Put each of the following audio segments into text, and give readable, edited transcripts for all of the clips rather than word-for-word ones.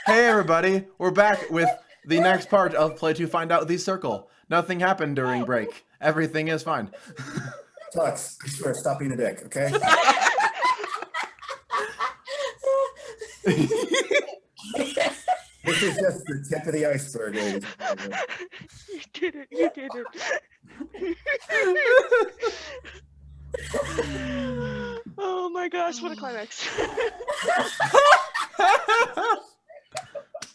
Hey everybody, we're back with the next part of Play to Find Out the Circle. Nothing happened during break. Everything is fine. Tux, I swear, stop being a dick, okay? This is just the tip of the iceberg, ladies and gentlemen. You did it. You did it. Oh my gosh, what a climax.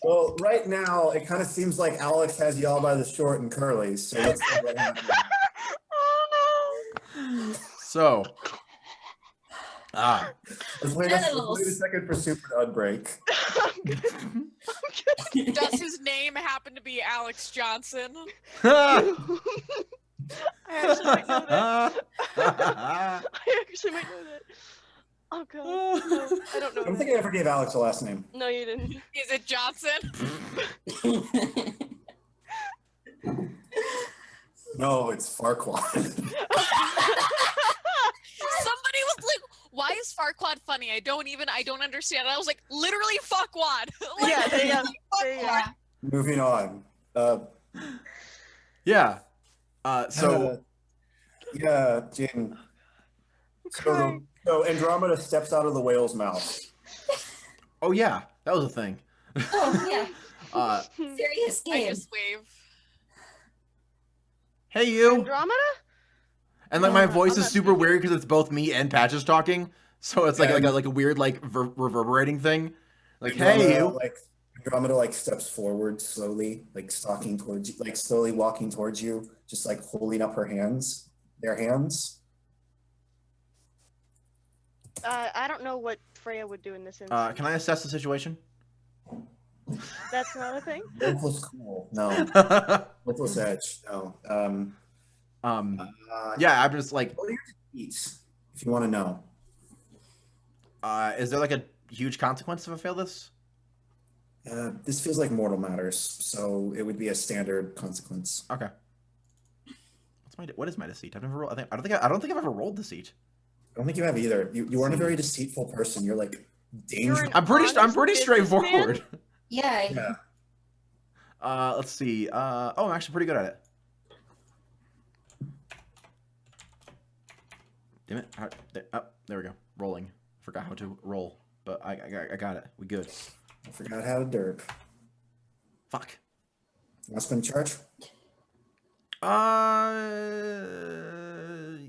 Well, right now, it kind of seems like Alex has you all by the short and curly, so let's see what happens. Oh no. So, Let's wait a second for Super to unbreak. Does his name happen to be Alex Johnson? I actually might know that. I actually might know that. Oh god. No, I don't know. I don't think I ever gave Alex a last name. No, you didn't. Is it Johnson? No, it's Farquaad. Somebody was like, why is Farquaad funny? I don't understand. I was like, literally fuckwad. Like, Yeah, there you go. literally fuckwad. Moving on. yeah. So, yeah, Jane. So Andromeda steps out of the whale's mouth. oh yeah, that was a thing. Oh, yeah. Serious I game. just wave. Hey you. Andromeda? And like my I'm voice is not super weird because it's both me and Patches talking. So it's like a weird like reverberating thing. Like hey you. Andromeda like steps forward slowly, like stalking towards you, like slowly walking towards you, just like holding up her hands, their hands. I don't know what Freya would do in this instance. Can I assess the situation? That's not a thing? Ruthless cool. No. Ruthless edge. No. Yeah, I'm just like, What are your defeats, if you want to know? is there like a huge consequence if I fail this? This feels like Mortal Matters, so it would be a standard consequence. Okay. What is my deceit? I've never rolled. I don't think I've ever rolled deceit. I don't think you have either. You aren't a very deceitful person. You're like dangerous. I'm pretty businessman? straightforward. Yeah. Let's see. Oh, I'm actually pretty good at it. Damn it. There we go. Rolling. Forgot how to roll, but I got it. We good. I forgot how to derp. Fuck. You want to spin charge?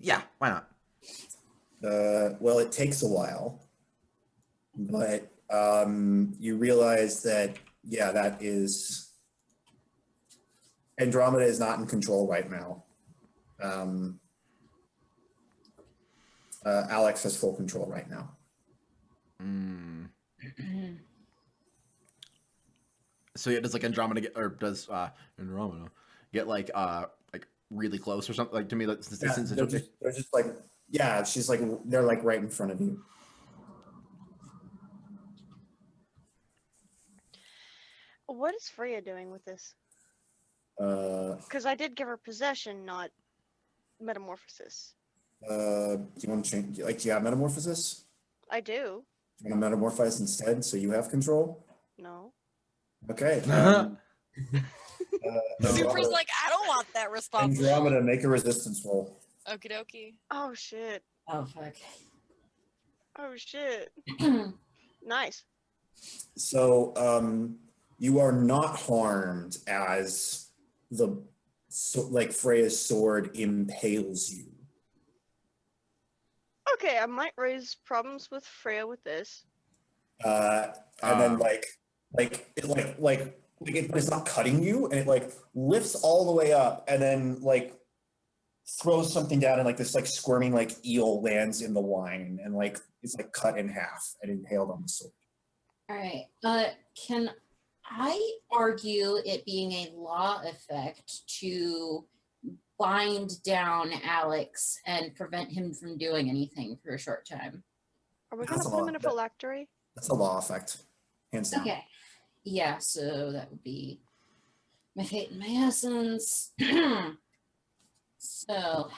Yeah. Why not? Well, it takes a while, but you realize that, yeah, that is... Andromeda is not in control right now. Alex has full control right now. So yeah, does like Andromeda get, or does Andromeda get like really close or something? Like to me, that's They're just like, yeah, she's like, they're like right in front of you. What is Freya doing with this? Because I did give her possession, not metamorphosis. Do you want to change? Like, do you have metamorphosis? I do. Do you want to metamorphize instead, so you have control? No. Okay. Super's like, I don't want that response. Andromeda, make a resistance roll. Okie dokie. Oh shit. Oh, fuck. Oh shit. Nice. So, you are not harmed as like Freya's sword impales you. Okay, I might raise problems with Freya with this. And then but it's not cutting you, and it like lifts all the way up, and then like throws something down, and like this like squirming like eel lands in the wine, and like it's like cut in half and impaled on the sword. All right. Can I argue it being a law effect to bind down Alex and prevent him from doing anything for a short time? Are we That's gonna a put him lot. in a phylactery? That's a law effect, hands down. Okay. Yeah, so that would be my fate and my essence. So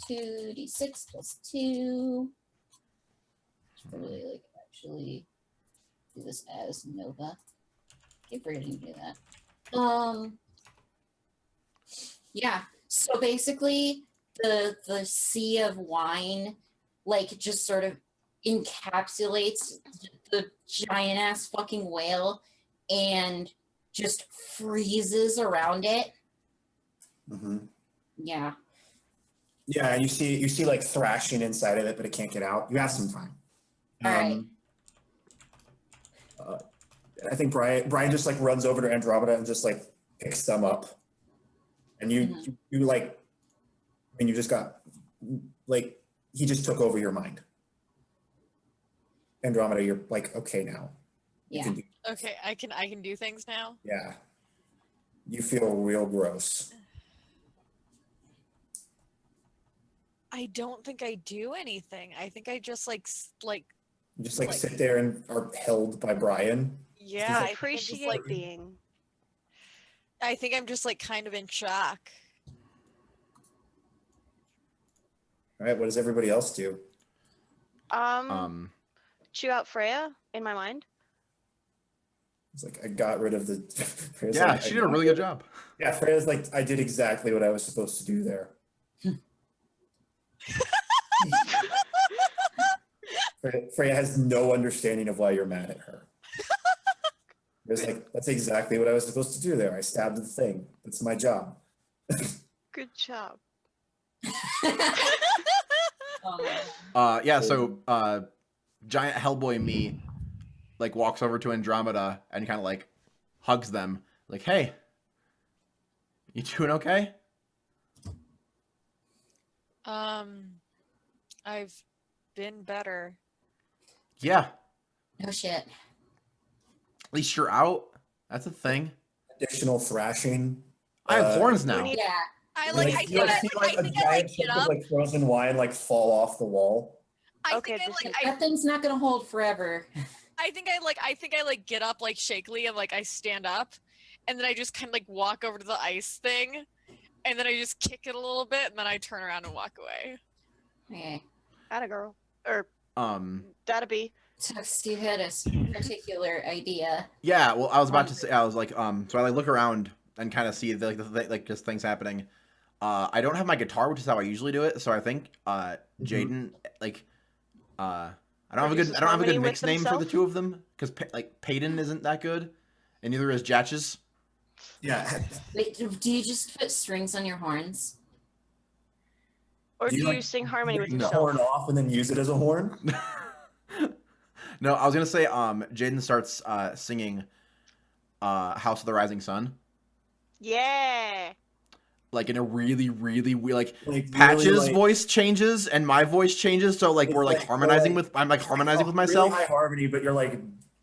2d6 plus 2. Probably like actually do this as Nova. Keep forgetting to do that. Yeah. So basically, the sea of wine, like, just sort of encapsulates the giant ass fucking whale and just freezes around it. Mm-hmm. Yeah. Yeah, you see like thrashing inside of it, but it can't get out. You have some time. All right. I think Brian just like runs over to Andromeda and just like picks them up, and you like, and you just got like he just took over your mind. Andromeda, you're like okay now. You Yeah. can do, Okay, I can do things now. yeah. You feel real gross. I don't think I do anything. I think I just like You just like Like- sit there and are held by Brian. yeah. I think I'm just, Appreciate like being. I think I'm just like kind of in shock. All right, what does everybody else do? Chew out Freya in my mind. It's like I got rid of the. Freya's Yeah, like, she I did a got really rid- good job. Yeah, Freya's like I did exactly what I was supposed to do there. Freya has no understanding of why you're mad at her. It's like that's exactly what I was supposed to do there. I stabbed the thing. That's my job. Good job. Yeah, so giant Hellboy me like walks over to Andromeda and kind of like hugs them, like, "Hey, you doing okay?" I've been better. Yeah, No shit. at least you're out. That's a thing. Additional thrashing. I have horns now. need- Yeah. I You like like, I you think like I, see I like a think I giant like get chunk of up. like frozen wine like fall off the wall. I Okay, think I this like is- I That thing's not gonna hold forever. I think I like get up like shakily and like I stand up and then I just kind of like walk over to the ice thing and then I just kick it a little bit and then I turn around and walk away. Okay. Atta girl. Or that'd be. Tux, you had a particular idea. Yeah, well, I was about to say, I was like, so I like look around and kind of see like just things happening. I don't have my guitar, which is how I usually do it. So I think Jaden, like, I don't have a Produces good harmony mix with name for the himself? two of them because like Payton isn't that good, and neither is Jatches. Yeah. Wait, do you just put strings on your horns? Or Do do you, you like, sing harmony with Bring the yourself? horn off and then use it as a horn. No, I was gonna say Jaden starts singing House of the Rising Sun, Yeah. like in a really like Like Patch's really, like, voice changes and my voice changes, so like It's we're like like- harmonizing like- with I'm like it's harmonizing with really myself. high harmony, but you're like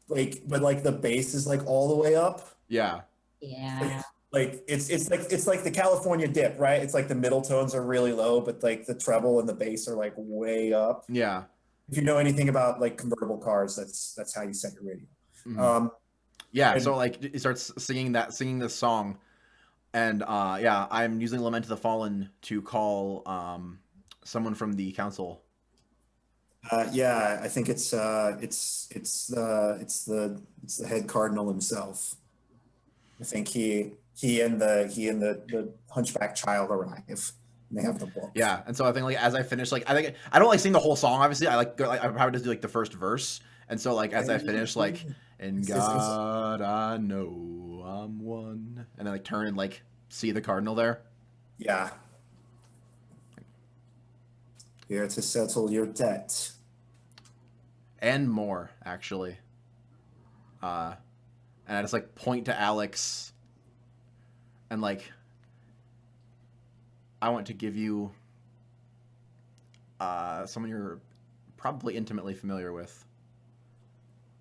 but like the bass is like all the way up. Yeah. Yeah. Like it's like the California dip, right? It's like the middle tones are really low, but like the treble and the bass are like way up. Yeah. If you know anything about like convertible cars, that's how you set your radio. Mhm. Yeah, and- so like he starts singing this song, and yeah, I'm using Lament of the Fallen to call someone from the council. Yeah, I think it's the head cardinal himself. I think he and the hunchback child arrive. And they have the book. Yeah, and so I think like as I finish, like I think I don't like sing the whole song. Obviously, I probably just do like the first verse, and so like as I finish, like in God I know I'm one, and then like turn and like see the cardinal there. Yeah. Here to settle your debt. And more actually. And I just like point to Alex and like I want to give you someone you're probably intimately familiar with,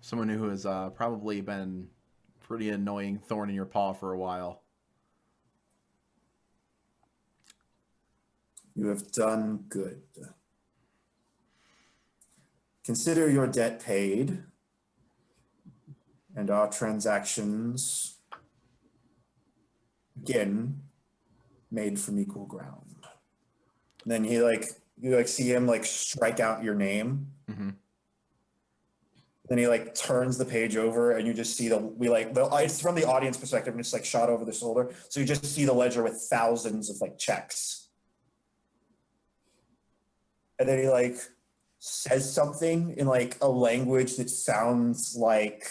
someone who has probably been pretty annoying thorn in your paw for a while. You have done good. Consider your debt paid, and our transactions again made from equal ground. And then you like see him like strike out your name, Mm-hmm. Then he like turns the page over, and you just see it's from the audience perspective, and it's like shot over the shoulder. So you just see the ledger with thousands of like checks. And then he like says something in like a language that sounds like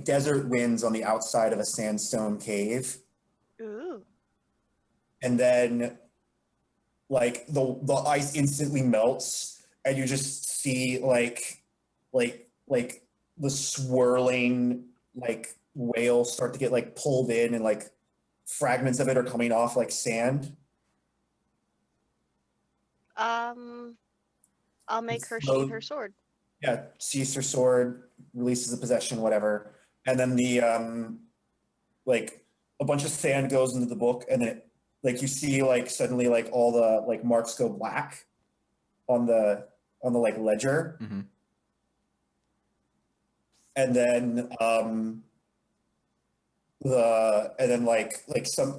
desert winds on the outside of a sandstone cave. Ooh. And then like the ice instantly melts, and you just see like the swirling like whale start to get like pulled in, and like fragments of it are coming off like sand. I'll make her So- sheath her sword. Yeah, sees her sword, releases the possession, whatever. And then the like a bunch of sand goes into the book, and then it, like you see like suddenly like all the like marks go black on the like ledger. Mm-hmm. And then some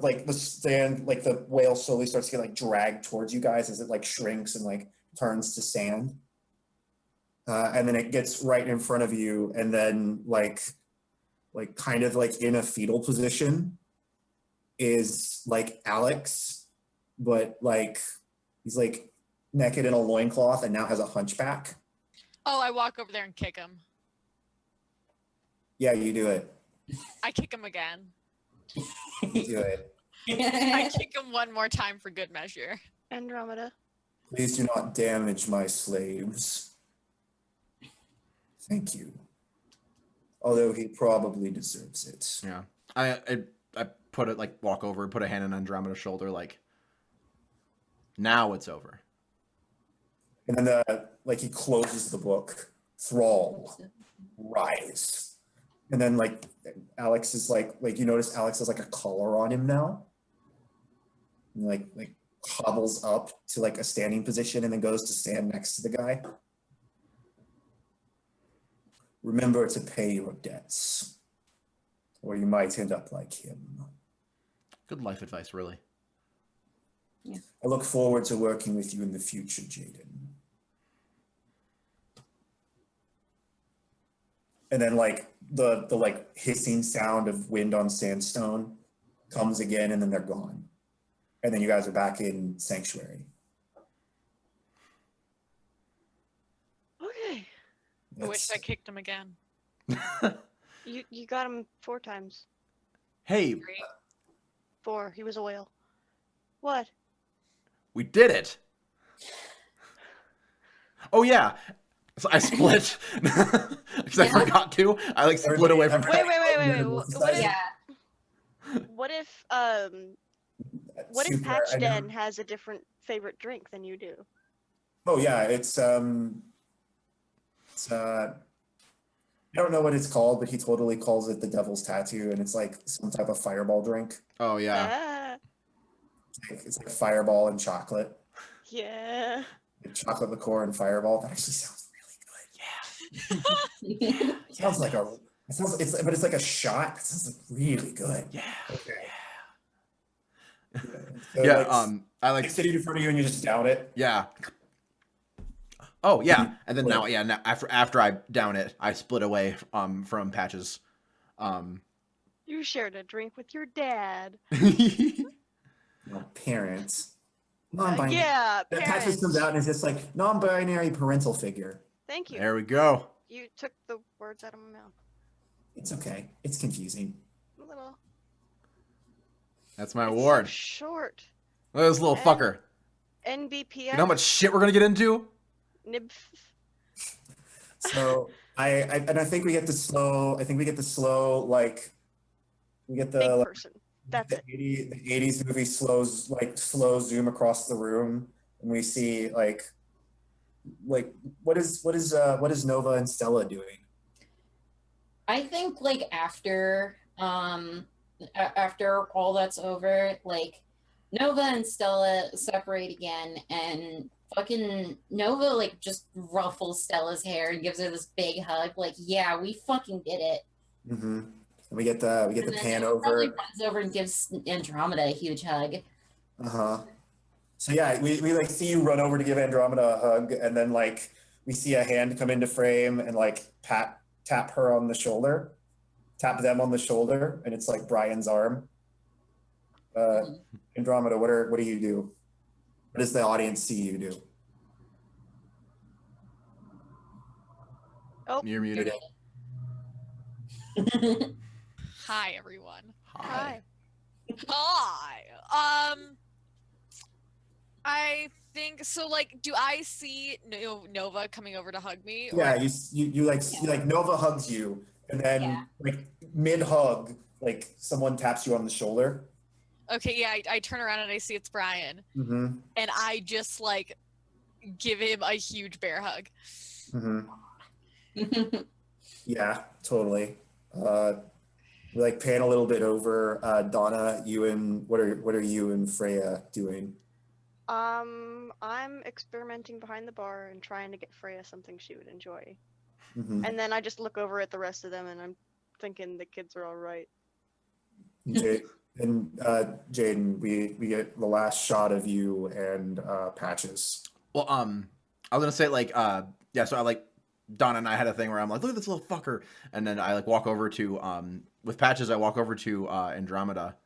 like the sand, like the whale slowly starts to get like dragged towards you guys as it like shrinks and like turns to sand. And then it gets right in front of you, and then like kind of like in a fetal position is like Alex, but like he's like naked in a loincloth and now has a hunchback. Oh, I walk over there and kick him. Yeah, you do it. I kick him again. You do it. I kick him one more time for good measure. Andromeda. Please do not damage my slaves. Thank you. Although he probably deserves it. Yeah. I put it like walk over, put a hand on Andromeda's shoulder, like now it's over. And then he closes the book. Thrall, rise. And then like Alex is like you notice Alex has like a collar on him now. And like hobbles up to like a standing position and then goes to stand next to the guy. Remember to pay your debts, or you might end up like him. Good life advice, really. I look forward to working with you in the future, Jaden. And then like the like hissing sound of wind on sandstone comes again, and then they're gone. And then you guys are back in Sanctuary. Okay. I wish I kicked him again. You got him 4 times. Hey, 4. He was a whale. What? we did it. Oh yeah. So I split because I forgot to. I like split away from. Wait. What if, Yeah. what if Patch Den has a different favorite drink than you do? Oh yeah, it's I don't know what it's called, but he totally calls it the Devil's Tattoo, and it's like some type of fireball drink. Oh yeah. It's like fireball and chocolate. Yeah. Like chocolate liqueur and fireball. That actually sounds really good. Yeah. Sounds like it's like a shot. It sounds like really good. Yeah. Okay. Yeah. So Yeah. like, I like. it's sitting in front of you and you just down it. Yeah. Oh yeah, and then now after I down it, I split away from Patches. You shared a drink with your dad. Parents. Non-binary. Yeah, That Patches parents. comes out and is just like non-binary parental figure. Thank you. There we go. You took the words out of my mouth. It's okay. It's confusing. A little. That's my It's award. so short. Look at this little fucker. NBPS. You know how much shit we're gonna get into? Nib. So I think we get the slow. I think we get the slow like we get the Big like, person. That's the it. 80s movie slow zoom across the room, and we see like what is Nova and Stella doing? I think like after all that's over, like Nova and Stella separate again, and fucking Nova like just ruffles Stella's hair and gives her this big hug, like, yeah, we fucking did it. Mm-hmm. And we get the And then pan Nova probably over. runs over and gives Andromeda a huge hug. Uh-huh. So yeah, we like see you run over to give Andromeda a hug, and then like we see a hand come into frame and like tap her on the shoulder, tap them on the shoulder, and it's like Brian's arm. Andromeda, what do you do? What does the audience see you do? Oh, You're muted. Hi, everyone. hi. Hi. I think so. Like, do I see Nova coming over to hug me? Or... Yeah, you like Nova hugs you, and then like mid hug, like someone taps you on the shoulder. Okay, yeah, I turn around and I see it's Brian, Mm-hmm. and I just like give him a huge bear hug. Mm-hmm. Yeah, totally. We like pan a little bit over. Donna, what are you and Freya doing? I'm experimenting behind the bar and trying to get Freya something she would enjoy. Mm-hmm. And then I just look over at the rest of them and I'm thinking the kids are all right. Jaden, we get the last shot of you and Patches. Well, I was gonna say like, yeah. So I like Donna and I had a thing where I'm like, look at this little fucker, and then I like walk over to with Patches. I walk over to Andromeda,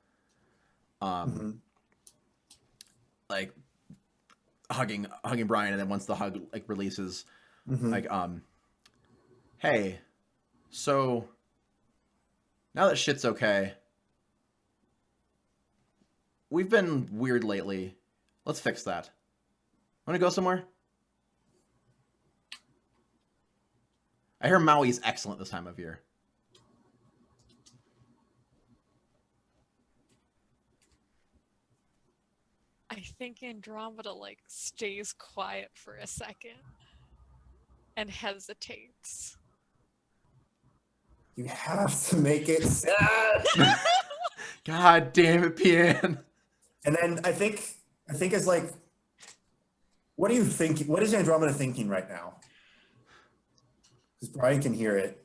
like hugging Brian, and then once the hug like releases, like hey, so now that shit's okay. We've been weird lately. Let's fix that. Want to go somewhere? I hear Maui's excellent this time of year. I think Andromeda like stays quiet for a second and hesitates. You have to make it sad. God damn it, Pian. And then I think it's like, what are you thinking? What is Andromeda thinking right now? Because Brian can hear it.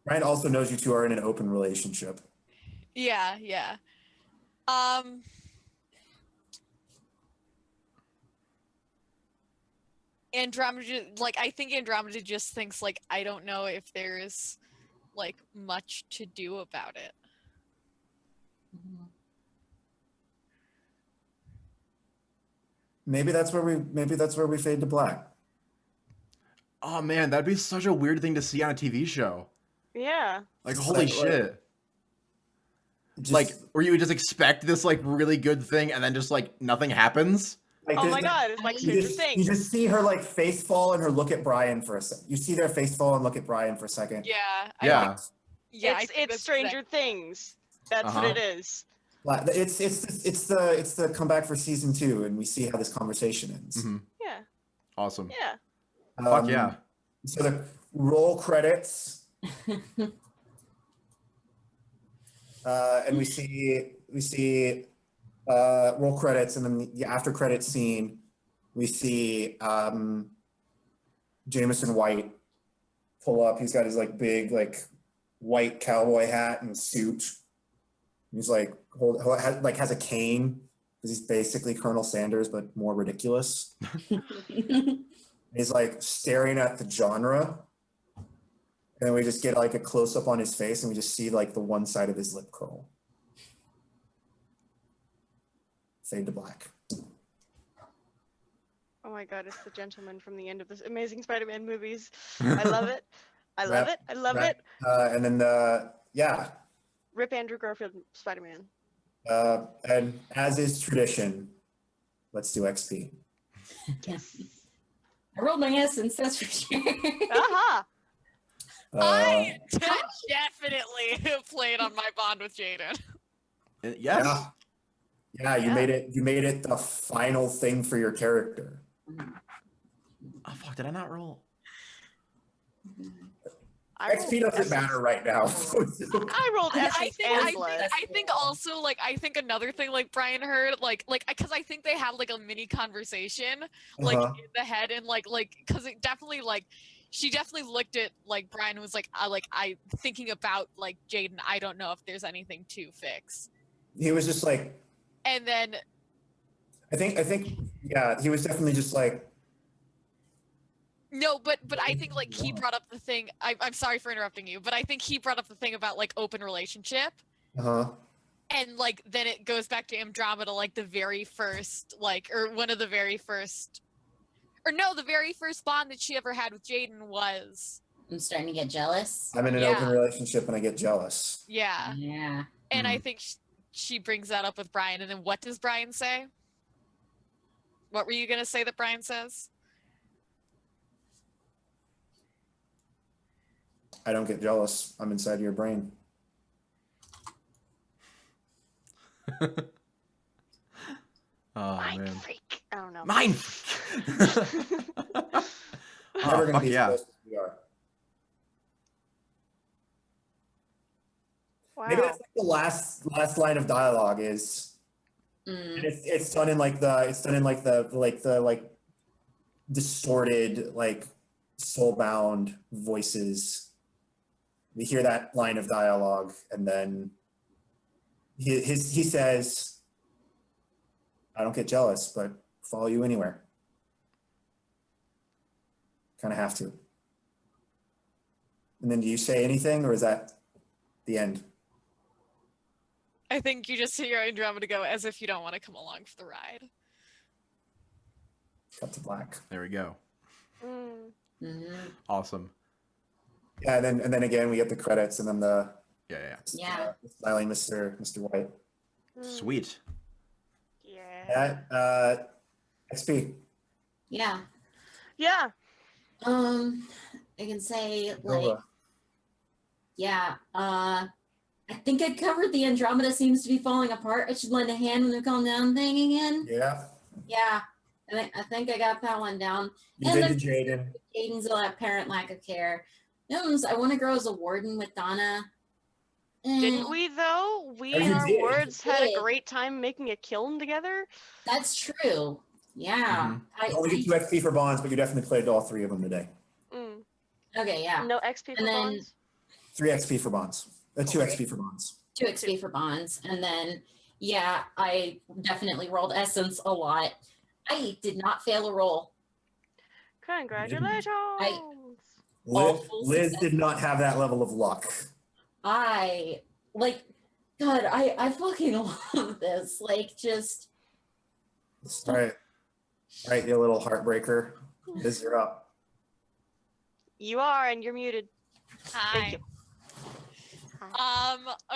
Brian also knows you two are in an open relationship. Yeah. Andromeda, like, I think Andromeda just thinks, like, I don't know if there's, like, much to do about it. Maybe that's where we fade to black. Oh man, that'd be such a weird thing to see on a TV show. Yeah. Like, Just holy like- shit. Just, Like, where you would just expect this, like, really good thing, and then just, like, nothing happens? like Oh this- my god, it's like You Stranger you Things. just see her, like, face fall and her look at Brian for a second. You see their face fall and look at Brian for a second. Yeah. Yeah. I think it's that's Stranger Things. That's Uh-huh. what it is. It's the comeback for season 2, and we see how this conversation ends. Mhm. Yeah. Awesome. Yeah. Fuck yeah. So the roll credits, and we see roll credits, and then the after credit scene, we see Jameson White pull up. He's got his like big like white cowboy hat and suit. He's like has a cane because he's basically Colonel Sanders but more ridiculous. He's like staring at the genre, and then we just get like a close up on his face, and we just see like the one side of his lip curl. Fade to black. Oh my god, it's the gentleman from the end of this Amazing Spider-Man movies. I love it. I love it. I love it. And then Rip Andrew Garfield Spider-Man. and as is tradition, let's do XP. Yes. I rolled my essence, that's for sure. Aha! I definitely played on my bond with Jaden. Yes. Yeah, you made it. You made it the final thing for your character. Oh, fuck, did I not roll? XP doesn't matter right now. I rolled essence and blood. I think also like I think another thing like Brian heard like because I think they had like a mini conversation like in the head and like because it definitely like she definitely looked at like Brian and was like I thinking about like Jaden. I don't know if there's anything to fix. He was just like, And then I think, yeah, he was definitely just like, no, but I think like he brought up the thing. I'm sorry for interrupting you, but I think he brought up the thing about like open relationship. uh-huh. And like then it goes back to Andromeda, like the very first, like, or one of the very first, or no, the very first bond that she ever had with Jaden was. I'm starting to get jealous. I'm in an open relationship and I get jealous. Yeah. Yeah. And I think she brings that up with Brian. And then what does Brian say? What were you gonna say that Brian says? I don't get jealous. I'm inside your brain. Oh Mind man. freak. I don't know. Mind freak. Never gonna fuck be as yeah. close as we are. Wow. Maybe that's like the last line of dialogue is, and it's done in like the distorted, like soulbound voices. We hear that line of dialogue, and then he says, "I don't get jealous, but follow you anywhere. Kind of have to." And then do you say anything, or is that the end? I think you just hear Andromeda go as if you don't want to come along for the ride. Cut to black. There we go. Mm-hmm. Awesome. Yeah, and then again we get the credits, and then the Yeah. smiling Mr. White. Sweet. Yeah. Yeah, XP. Yeah. Yeah. I can say like, Nova. yeah. I think I covered the Andromeda seems to be falling apart. I should lend a hand when they're calm down thing again. Yeah, Yeah. I think I got that one down. you And did to Jaden. Aiden's apparent lack of care. Gnomes, I want to grow as a warden with Donna. Didn't we though? We Oh, and you our did. wards You had a did. great time making a kiln together. That's true. Yeah. You only get 2 XP for bonds, but you definitely played all 3 of them today. Mm. Okay, yeah. No XP for And then- bonds. 3 XP for bonds. 2 Okay. XP for bonds. 2 XP for bonds. And then, yeah, I definitely rolled essence a lot. I did not fail a roll. Congratulations. Liz did not have that level of luck. I, like, God, I fucking love this. Like, just, All right, you little heartbreaker. Liz, you're up. You are, and you're muted. Hi. you.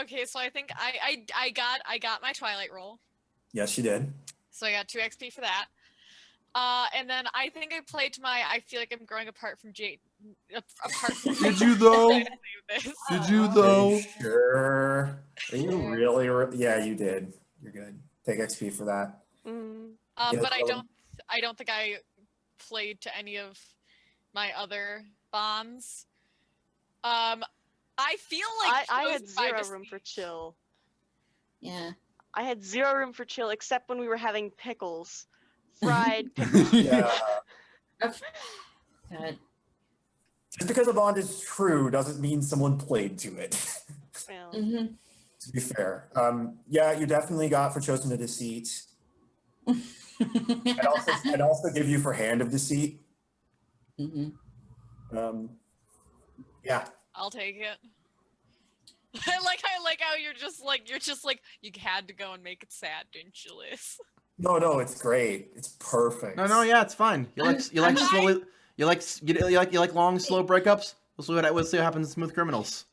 Okay, so I think I got my Twilight roll. Yes, you did. So I got 2 XP for that. And then I think I played to my I feel like I'm growing apart from Jade. Apart from Did you though? Trying to save this. Did you Are though? you sure? Are you really? Yeah, you did. You're good. Take XP for that. Mm. Yeah, But so- I don't think I played to any of my other bonds. I feel like I had Chosen by zero Deceit- room for chill. yeah. I had zero room for chill except when we were having pickles. Fried pickles. Yeah. Good. Just because a bond is true doesn't mean someone played to it. Well, Mm-hmm. To be fair, yeah, you definitely got for Chosen to Deceit. I'd also give you for Hand of Deceit. Mm-hmm. Yeah, I'll take it. I like how you're just like you had to go and make it sad, didn't you, Liz? no, it's great. It's perfect. No, yeah, it's fine. You like slowly. You like long, slow breakups. We'll see what happens in Smooth Criminals.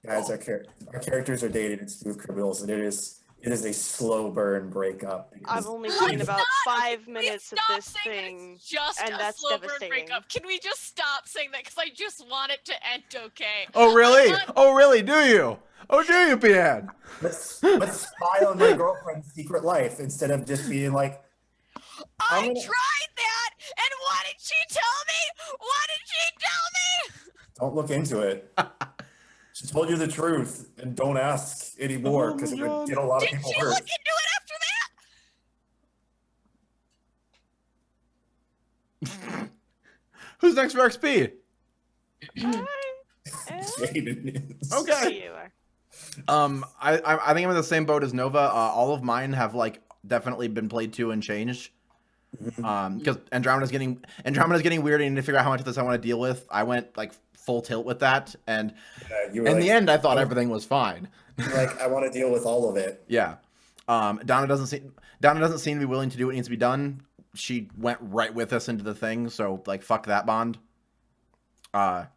Guys, our characters are dated in Smooth Criminals, and it is a slow burn breakup. I've only seen about 5 minutes of Stop this saying that thing. it's just and a that's slow burn devastating. breakup. Can we just stop saying that? Because I just want it to end okay. Oh really? Oh really? Do you? Oh do you, Pian? Let's spy on my girlfriend's secret life instead of just being like, I I'm gonna- tried that, and what did she tell me? What did she tell me? don't look into it. She told you the truth, and don't ask anymore because it would get a lot of Did people she hurt. look into it after Who's next for XP? Jaden is. Okay. You are. I think I'm in the same boat as Nova. All of mine have like definitely been played to and changed. Because Andromeda's getting weird, and I need to figure out how much of this I want to deal with. I went like full tilt with that, and You were in like, the end, I thought everything was fine. you're like, I want to deal with all of it. Yeah. Donna doesn't seem to be willing to do what needs to be done. She went right with us into the thing, so like fuck that bond. I'm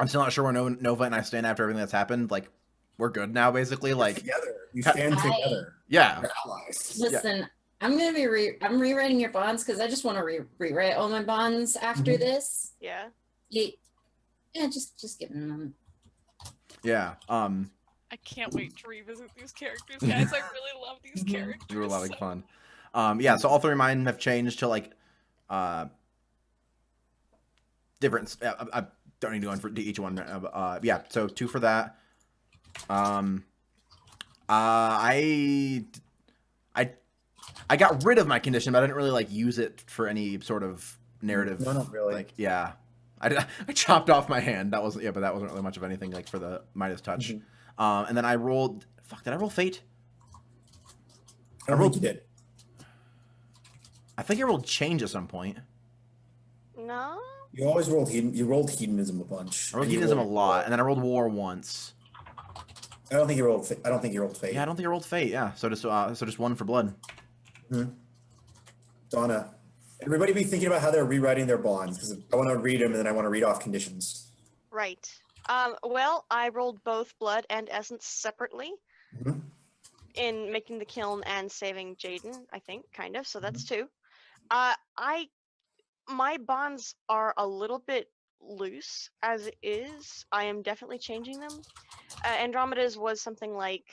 still not sure where Nova and I stand after everything that's happened. Like, we're good now, basically. Like, Together, you stand together. yeah, You're allies. Listen, I'm gonna be I'm rewriting your bonds because I just want to rewrite all my bonds after this. Yeah. Yeah, just give them a moment. yeah. I can't wait to revisit these characters, guys. I really love these characters. They were a lot of fun. Yeah. So all three of mine have changed to like different. I don't need to go into each one. Yeah. So 2 for that. I got rid of my condition, but I didn't really like use it for any sort of narrative. No, not really. Like, yeah, I chopped off my hand. That wasn't but that wasn't really much of anything like for the Midas touch. And then I rolled. Fuck, did I roll fate? I rolled. You did. I think I rolled change at some point. No. You always rolled you rolled hedonism a bunch. I rolled And you hedonism a rolled- lot, and then I rolled war once. I don't think you rolled. I don't think you rolled fate. Yeah, I don't think I rolled fate. Yeah, so just 1 for blood. Donna, everybody be thinking about how they're rewriting their bonds because I want to read them and then I want to read off conditions. Right. Well, I rolled both blood and essence separately Mhm. in making the kiln and saving Jaden, I think, kind of. So that's 2. My bonds are a little bit loose as is. I am definitely changing them. Andromeda's was something like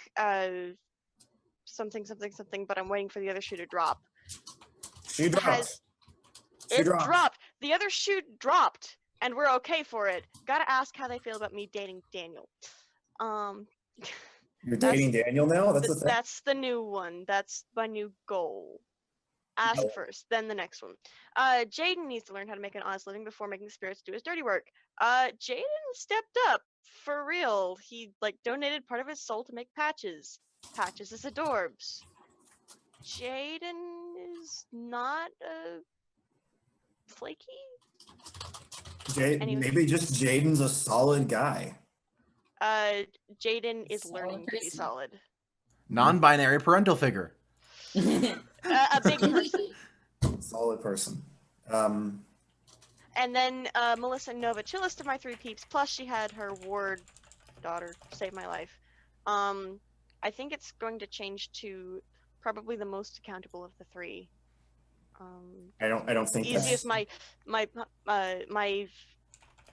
something, but I'm waiting for the other shoe to drop. She dropped. She It dropped. dropped. The other shoe dropped, and we're okay for it. Gotta ask how they feel about me dating Daniel. You're dating Daniel now? That's the thing. That's the new one. That's my new goal. Ask Oh. first, then the next one. Jaden needs to learn how to make an honest living before making spirits do his dirty work. Jaden stepped up for real. He like donated part of his soul to make patches. Patches is adorbs. Jaden is not flaky. Anyway. Maybe just Jaden's a solid guy. Jaden is Solid learning to be person. solid. Non-binary parental figure. A big person. Solid person. And then Melissa and Nova, chillest of my 3 peeps. Plus, she had her ward daughter save my life. I think it's going to change to probably the most accountable of the 3. I don't think Easiest that's, my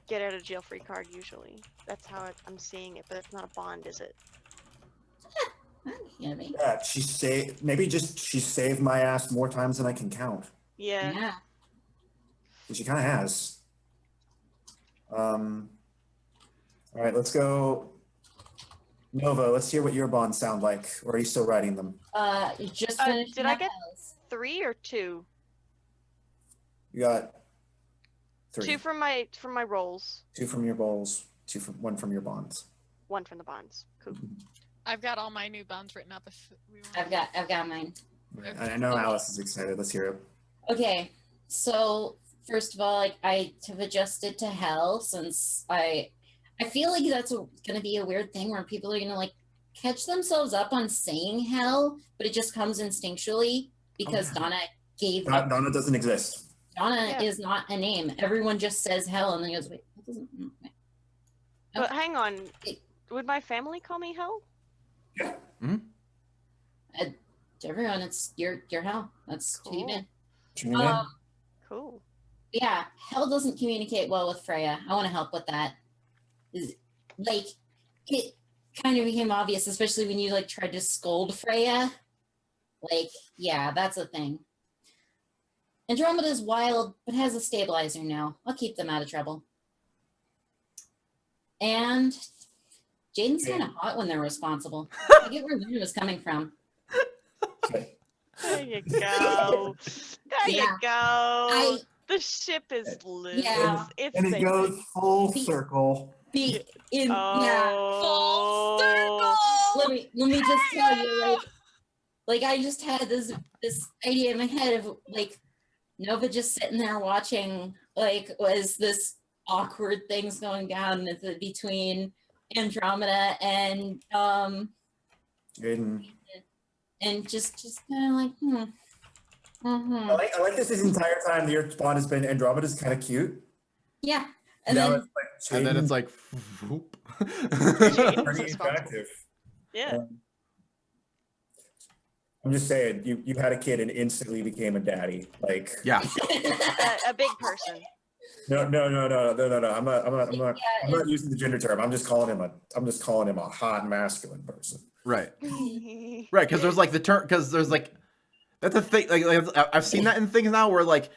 get out of jail free card usually. That's how I'm seeing it, but it's not a bond, is it? Yeah, maybe. yeah, she saved my ass more times than I can count. Yeah. Yeah. She kind of has. All right, let's go. Nova, let's hear what your bonds sound like. Or are you still writing them? Just Did I my get bells. 3 or 2? You got 3. 2 from my rolls, 2 from your bowls, 1 from your bonds. 1 from the bonds. Cool. I've got all my new bonds written up. If we want. I've got mine. Right. I know Alice is excited. Let's hear it. Okay, so first of all, like I have adjusted to hell since I feel like that's going to be a weird thing where people are going to like catch themselves up on saying hell, but it just comes instinctually because Donna gave up. Donna doesn't exist. Donna Yeah. is not a name. Everyone just says hell and then goes, wait, that doesn't. Wait. But Okay. hang on, It- would my family call me Hell? To everyone, it's your hell. That's who you Cool. been. What's your name? Cool. Yeah, hell doesn't communicate well with Freya. I want to help with that. Like, it kind of became obvious, especially when you like tried to scold Freya. Like, yeah, that's a thing. Andromeda's wild, but has a stabilizer now. I'll keep them out of trouble. And Jaden's kind of hot when they're responsible. I get where Luna was coming from. Okay. There you go. There you Yeah. go. The ship is loose. Yeah. It's And it sailing. goes full The- circle. Yeah. Oh. Full circle. Let me just tell you, like I just had this idea in my head of like Nova just sitting there watching, like, was this awkward things going down between Andromeda and Jaden. just kind of like I like this entire time. Your spawn has been Andromeda's kind of cute. yeah, and Now then it's like And then it's Jaden's like, whoop. Jaden's pretty responsible. attractive. Yeah. I'm just saying, you had a kid and instantly became a daddy. Like, Yeah. A big person. no. I'm not yeah, using the gender term. I'm just calling him a hot masculine person. Right. Right. Because there's like the term, because there's like, that's a thing. Like I've seen that in things now where like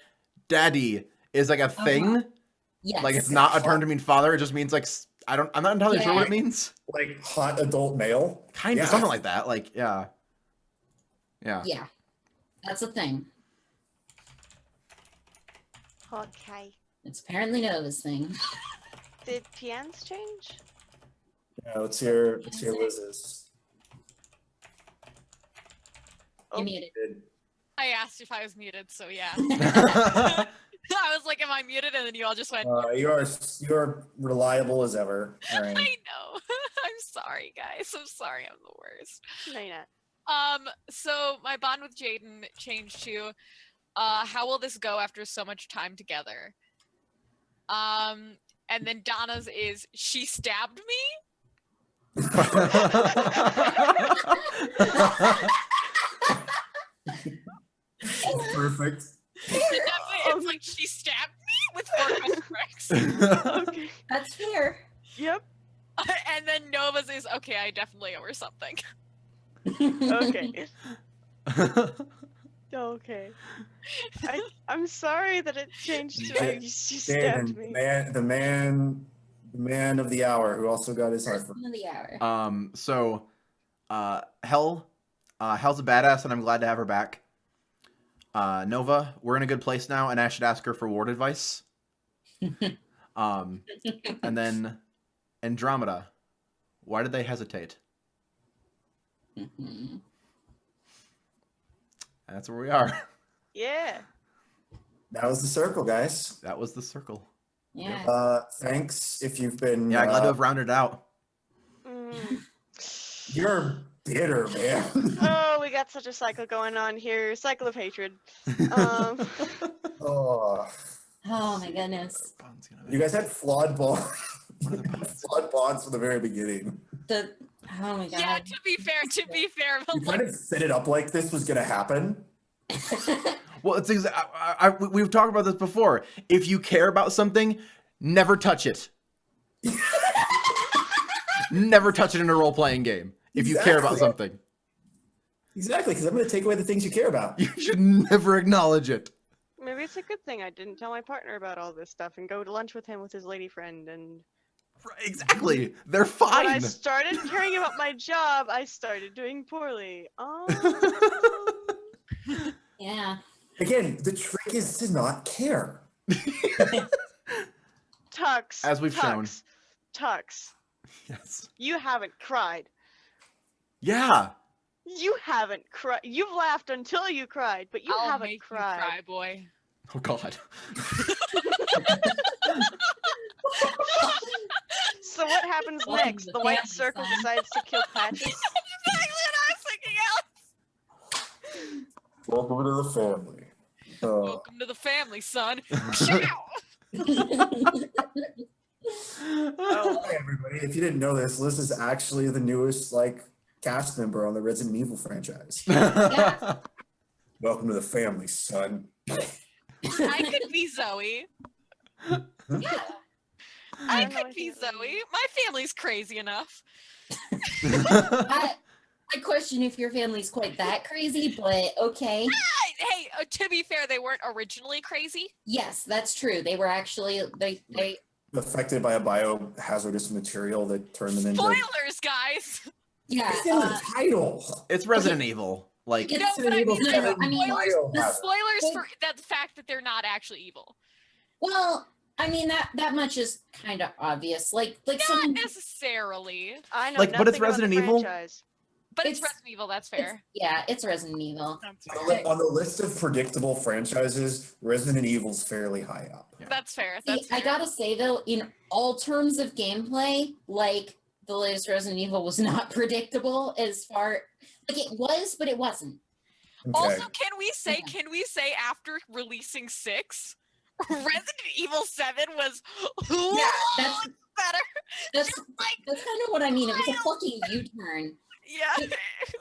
daddy is like a thing. yes, Like it's not a term to mean father. It just means like, I'm not entirely sure what it Yeah. means. Like hot adult male. Kind of Yeah. something like that. Like, yeah. Yeah. yeah, that's a thing. Okay. It's apparently Nova's thing. Did PNs change? Yeah, let's hear Liz's. Oh. You muted. I asked if I was muted, so yeah. I was like, am I muted? And then you all just went, You're reliable as ever. All I right. know. I'm sorry, guys. I'm sorry. I'm the worst. No, you're not. So my bond with Jaden changed to, how will this go after so much time together? And then Donna's is, she stabbed me? Perfect. It's like, she stabbed me with four strikes. Okay. That's fair. Yep. And then Nova's is, okay, I definitely owe her something. Okay. Okay. I'm sorry that it changed to you stabbed me. The man of the hour who also got his heart. Person of the hour. So, Hell's a badass, and I'm glad to have her back. Nova, we're in a good place now, and I should ask her for ward advice. And then Andromeda, why did they hesitate? Mhm. That's where we are. Yeah. That was the circle, guys. That was the circle. Yeah. Thanks if you've been. Yeah, glad to have rounded it out. Mm. You're bitter, man. Oh, we got such a cycle going on here. Cycle of hatred. Um, Oh, Oh my goodness. you guys had flawed bonds. What are the bonds? Flawed bonds from the very beginning. Oh my god. Yeah, to be fair, You kind of set it up like this was gonna happen. Well, it's we've talked about this before. If you care about something, never touch it. Never touch it in a role-playing game. If you care about Exactly. something, Exactly, because I'm gonna take away the things you care about. you should never acknowledge it. maybe it's a good thing I didn't tell my partner about all this stuff and go to lunch with him with his lady friend. And Exactly. They're when I fine. started caring about my job, I started doing poorly. Oh. Yeah. Again, the trick is to not care. Tux. As we've shown. Tux. Yes. You haven't cried. Yeah. You haven't cried. You've laughed until you cried, but you I'll haven't make cried. you cry, boy. Oh God. So what happens Welcome next? to The the white family, circle son. decides to kill Patches. Exactly what I was thinking, Alex. Welcome to the family. Welcome to the family, son. Oh. Hi everybody! If you didn't know this, Liz is actually the newest cast member on the Resident Evil franchise. Welcome to the family, son. I could be Zoe. Yeah. I don't know could be anything about Zoe. My family's crazy enough. I question if your family's quite that crazy, but okay. Hey, to be fair, they weren't originally crazy. Yes, that's true. They were actually they Affected by a biohazardous material that turned them into. Spoilers, guys. yeah. It's in the title. It's Resident Evil. Like, No, Resident but I Evil mean, 7 I mean, Biohazard. the spoilers for the fact that they're not actually evil. Well, I mean that much is kind of obvious. Like Not some necessarily, I know Like, nothing but it's about Resident the Evil. franchise. but it's It's- Resident Evil. That's fair. it's Resident Evil. That's fair. On the list of predictable franchises, Resident Evil's fairly high up. Yeah. That's fair. See, That's fair. I gotta say though, in all terms of gameplay, like the latest Resident Evil was not predictable as far like it was, but it wasn't. Okay. Also, can we say after releasing 6, Resident Evil 7 was that's better? that's Just like that's kind of what I mean. It was a fucking U-turn. yeah,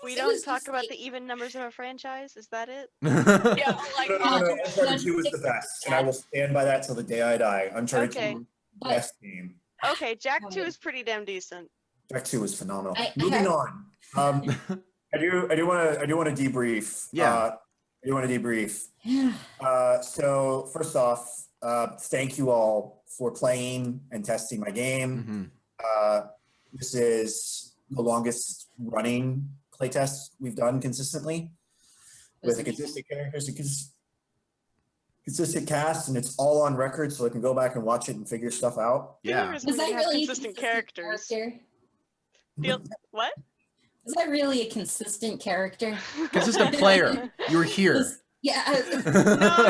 We It don't was talk just about like- the even numbers of a franchise. Is that it? yeah. Like No, Uncharted 2 is the best, and I will stand by that till the day I die. Uncharted Okay. 2, But best game. Okay, Jack 2 is pretty damn decent. Jack 2 is phenomenal. I Moving have- on. I do want to debrief. Yeah. I do want to debrief. So first off, thank you all for playing and testing my game. Mhm. This is the longest running playtest we've done consistently with a consistent characters, consistent cast, and it's all on record, so I can go back and watch it and figure stuff out. Yeah. Gamers Was when I they have really a consistent consistent characters. character? Feel what? Was I really a consistent character? Consistent player. You were here. Yeah.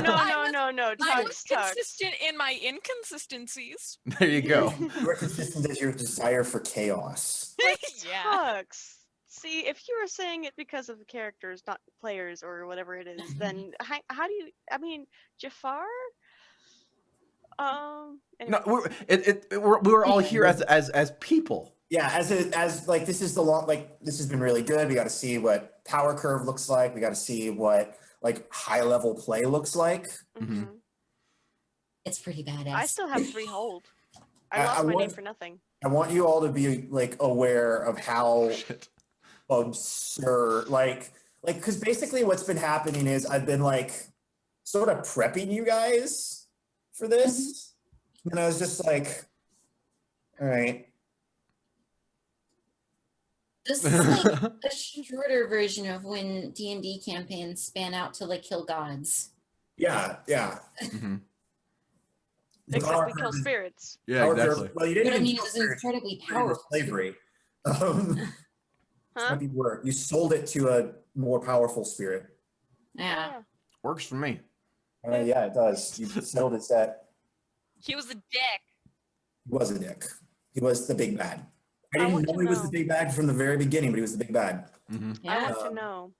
No. I was Tux. consistent in my inconsistencies. There you go. You're consistent as your desire for chaos. yeah. Tux. See, if you were saying it because of the characters, not players or whatever it is, then how do you? I mean, Jafar. No, Anyway. we were all here as people. Yeah, as like this is the long like this has been really good. We got to see what power curve looks like. We got to see what like high level play looks like. Mhm. It's pretty badass. I still have 3 hold. I I lost my name want- for nothing. I want you all to be like aware of how Shit. absurd like because basically what's been happening is I've been like sort of prepping you guys for this, and I was just like, all right. This is like a shorter version of when D&D campaigns span out to like kill gods. Yeah. Mhm. The Except power we kill curve is- spirits. Yeah, power curve- exactly. well, you But didn't I even mean, it kill was spirits, incredibly you did it powerful. with slavery. Huh? Might be word. You sold it to a more powerful spirit. Yeah. Works for me. Yeah, it does. You settled his debt. He was a dick. He was a dick. He was the big bad. I I didn't want know to he was know. the big bad from the very beginning, but he was the big bad. Hmm. I Yeah. want to know.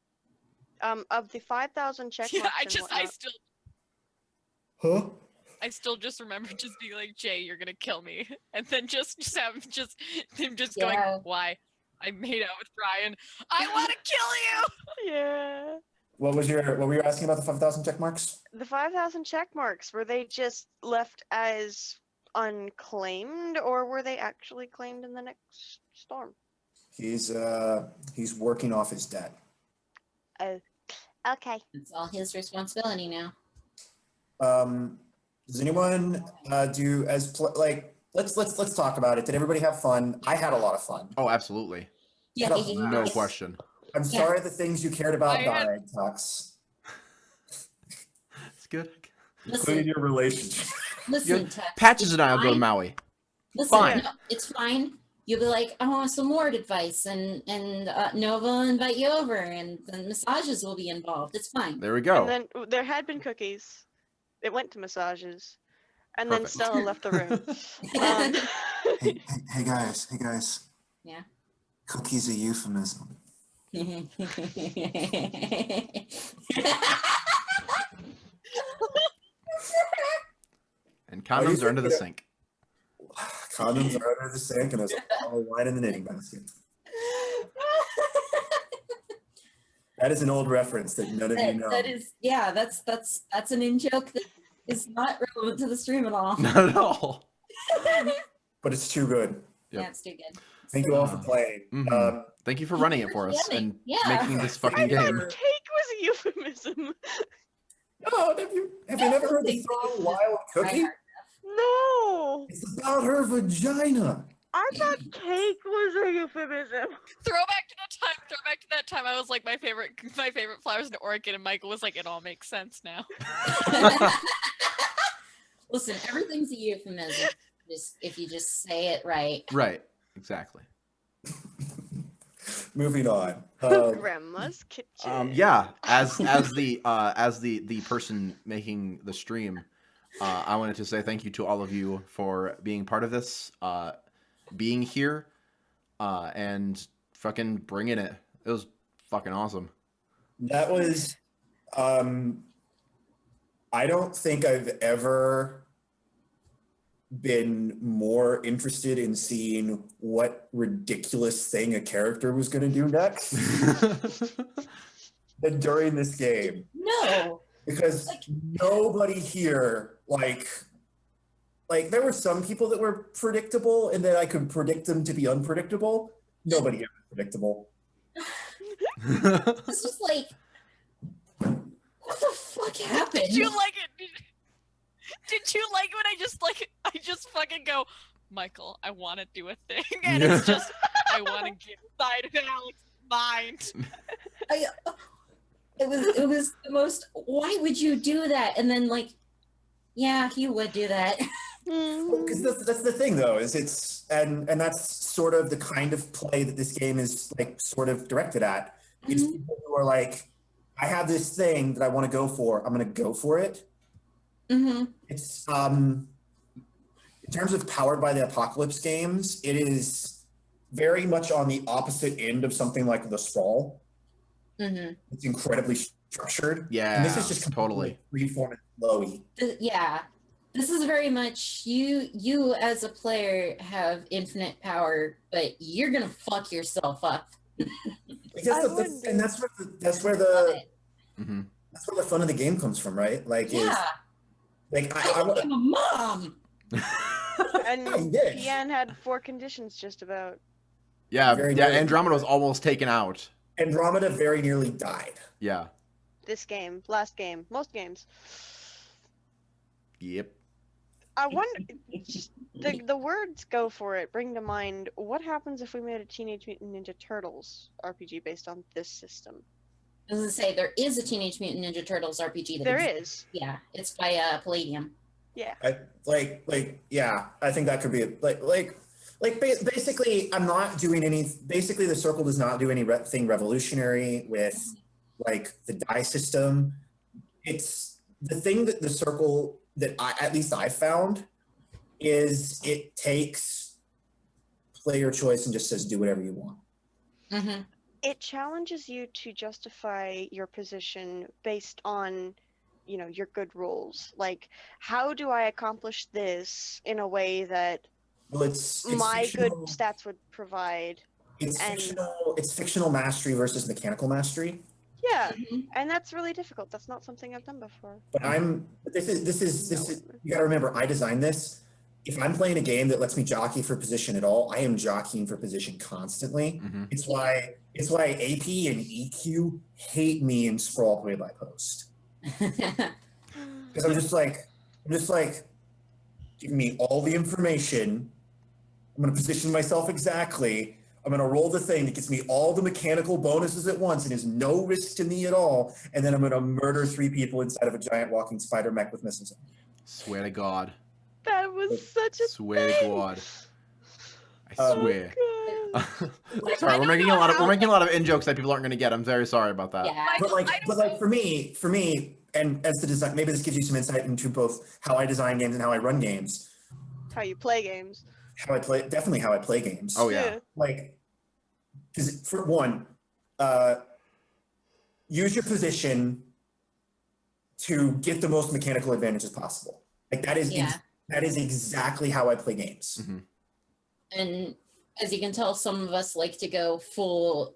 Of the 5,000 check Yeah, marks and whatnot, Huh? I still just remember just being like, Jay, you're gonna kill me, and then just have him just Yeah. going, why? I made out with Brian. I want to kill you. yeah. What were you asking about the 5,000 check marks? The 5,000 check marks, were they just left as unclaimed or were they actually claimed in the next storm? He's working off his debt. Oh, okay. It's all his responsibility now. Does anyone let's talk about it. Did everybody have fun? I had a lot of fun. Oh, absolutely. Yeah. Shut up. No question. I'm Yeah. sorry the things you cared about I had- died, Tux. It's good. Including Listen, your relationship. listen, Tux, Patches and I will go to fine. Maui. Listen, Fine. no, it's fine. You'll be like, I want some more advice, and Nova will invite you over, and the massages will be involved. It's fine. There we go. And then there had been cookies. It went to massages. And then Perfect. Stella left the room. Um, Hey guys. Yeah. Cookie's a euphemism. And Are you condoms are under the thinking sink. Condoms are under the sink and there's a bottle of wine in the knitting basket. That is an old reference that none of you know. That is, yeah, that's an in joke that is not relevant to the stream at all. Not at all. But it's too good. Yep. Yeah, it's too good. Thank you all for playing. Mhm. Thank you for running it for us and Yeah. making this fucking I thought game. cake was a euphemism. Oh, have you never heard the song Wild Cookie? No. It's about her vagina. I thought cake was a euphemism. Throwback to that time. I was like, my favorite flower is an orchid, and Michael was like, it all makes sense now. Listen, everything's a euphemism. Just if you just say it right. Right. Exactly. Moving on. Grandma's kitchen. Yeah. As the person making the stream, I wanted to say thank you to all of you for being part of this, being here, and fucking bringing it. It was fucking awesome. That was, I don't think I've ever been more interested in seeing what ridiculous thing a character was going to do next than during this game. No. Because nobody here, like there were some people that were predictable and that I could predict them to be unpredictable. Nobody ever predictable. It's just like, what the fuck happened? Did you like it? Did you like when I just fucking go, Michael, I want to do a thing, and it's just I want to get inside of Alex's mind. It was the most. Why would you do that? And then yeah, he would do that. Because that's the thing, though, is and that's sort of the kind of play that this game is sort of directed at. It's people who are like, I have this thing that I want to go for. I'm going to go for it. Mm-hmm. It's in terms of Powered by the Apocalypse games, it is very much on the opposite end of something like The Sprawl. Mm-hmm. It's incredibly structured. Yeah, and this is just totally freeform and flowy. Yeah, this is very much you as a player have infinite power, but you're gonna fuck yourself up. That's where the fun of the game comes from, right? I became a mom. And Pian had 4 conditions just about. Yeah, Very yeah. nearly. Andromeda was almost taken out. Andromeda very nearly died. Yeah. This game, last game, most games. Yep. I wonder, the words "go for it" bring to mind what happens if we made a Teenage Mutant Ninja Turtles RPG based on this system. I was gonna say there is a Teenage Mutant Ninja Turtles RPG. There is. Yeah, it's by Palladium. Yeah. Yeah, I think that could be basically I'm not doing any. Basically, the Circle does not do anything revolutionary with the die system. It's the thing that the Circle that I found is it takes player choice and just says do whatever you want. Mm-hmm. It challenges you to justify your position based on, your good rules. Like, how do I accomplish this in a way that It's my fictional, good stats would provide? It's fictional mastery versus mechanical mastery. Yeah, Mm-hmm. and that's really difficult. That's not something I've done before. But this is you gotta remember, I designed this. If I'm playing a game that lets me jockey for position at all, I am jockeying for position constantly. Mm-hmm. It's why AP and EQ hate me in Sprawl play by post. Because I'm just like, give me all the information. I'm gonna position myself exactly. I'm going to roll the thing that gets me all the mechanical bonuses at once and is no risk to me at all. And then I'm going to murder 3 people inside of a giant walking spider mech with missiles. Swear to God. That was such a Swear thing. to God. I swear. God. Sorry, we're making a lot of in jokes that people aren't going to get. I'm very sorry about that. Yeah. But for me, and as the design, maybe this gives you some insight into both how I design games and how I run games. How you play games. Definitely how I play games. Oh yeah. Because for one, use your position to get the most mechanical advantages possible. That is exactly how I play games. Mm-hmm. And as you can tell, some of us like to go full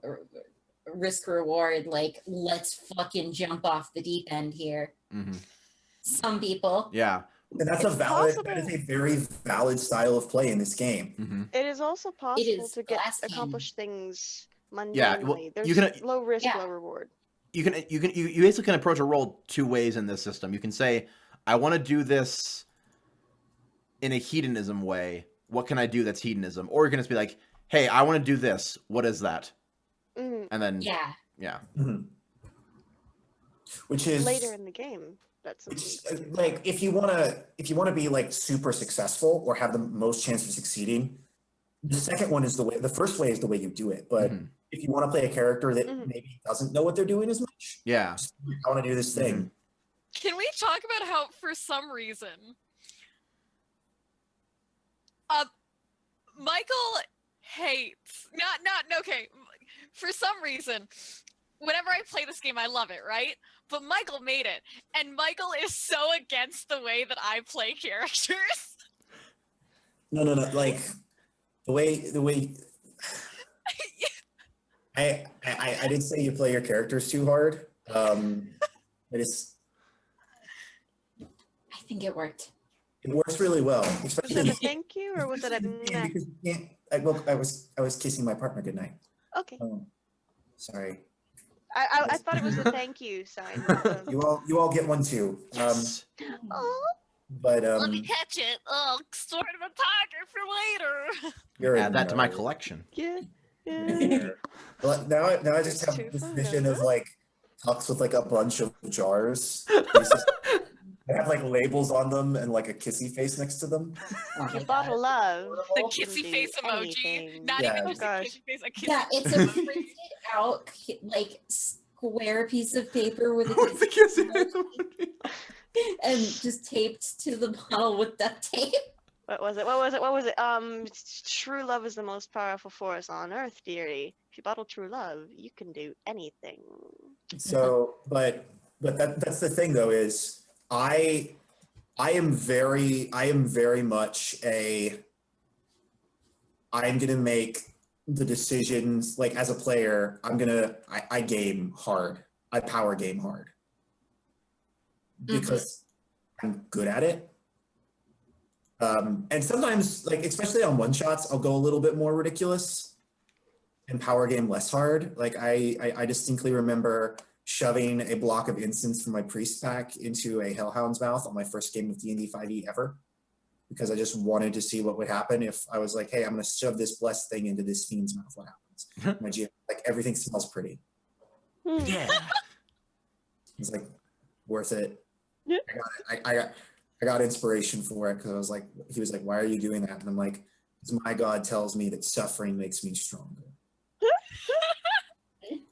risk reward, let's fucking jump off the deep end here. Mm-hmm. Some people. Yeah. And that is a very valid style of play in this game. Mm-hmm. It is also possible to accomplish things mundanely. There's low risk, low reward. You basically can approach a role 2 ways in this system. You can say, I want to do this in a hedonism way, what can I do that's hedonism? Or you can just be like, hey, I want to do this. What is that? Mm, And then, Yeah. yeah. Mhm. Which is later in the game, that's It's something. like if you wanna be like super successful or have the most chance of succeeding, the second one is the way. The first way is the way you do it. But Mhm. if you want to play a character that Mhm. maybe doesn't know what they're doing as much, Yeah. just, I want to do this thing. Can we talk about how, for some reason, Michael hates okay. For some reason, whenever I play this game, I love it, right? But Michael made it, and Michael is so against the way that I play characters. No. Like the way. I didn't say you play your characters too hard. It think it worked. works really well, Was especially it a thank you or was it a meh? because you can't. I was kissing my partner goodnight. Okay. Oh, sorry. I thought it was a thank you sign. not a- You all get one too. Yes. Oh, But Let me catch it. Oh, sort of a target for later. you're a Add that to my nerd. collection. yeah. Yeah. Well, now I just There's have two this photos, vision of huh? like Tux with like a bunch of jars. They have like labels on them and like a kissy face next to them. Oh my Your God. bottle love. The Adorable. kissy do face emoji. anything. Not Yeah. even Oh just a gosh. kissy face, a kissy Yeah, face it's a emoji. printed out like square piece of paper with a With the kiss kissing emoji and just taped to the bottle with duct tape. What was it? True love is the most powerful force on earth, dearie. If you bottle true love, you can do anything. So, but that's the thing though is I am very much I'm gonna make the decisions like as a player. I game hard. I power game hard because I'm good at it. And sometimes, like especially on one shots, I'll go a little bit more ridiculous and power game less hard. Like I distinctly remember shoving a block of incense from my priest pack into a hellhound's mouth on my first game of D&D 5e ever, because I just wanted to see what would happen if I was like, hey, I'm going to shove this blessed thing into this fiend's mouth. What happens? My GM, like everything smells pretty. Hmm. Yeah. It's like worth it. Yeah. I got inspiration for it because I was like, he was like, why are you doing that? And I'm like, because my God tells me that suffering makes me stronger.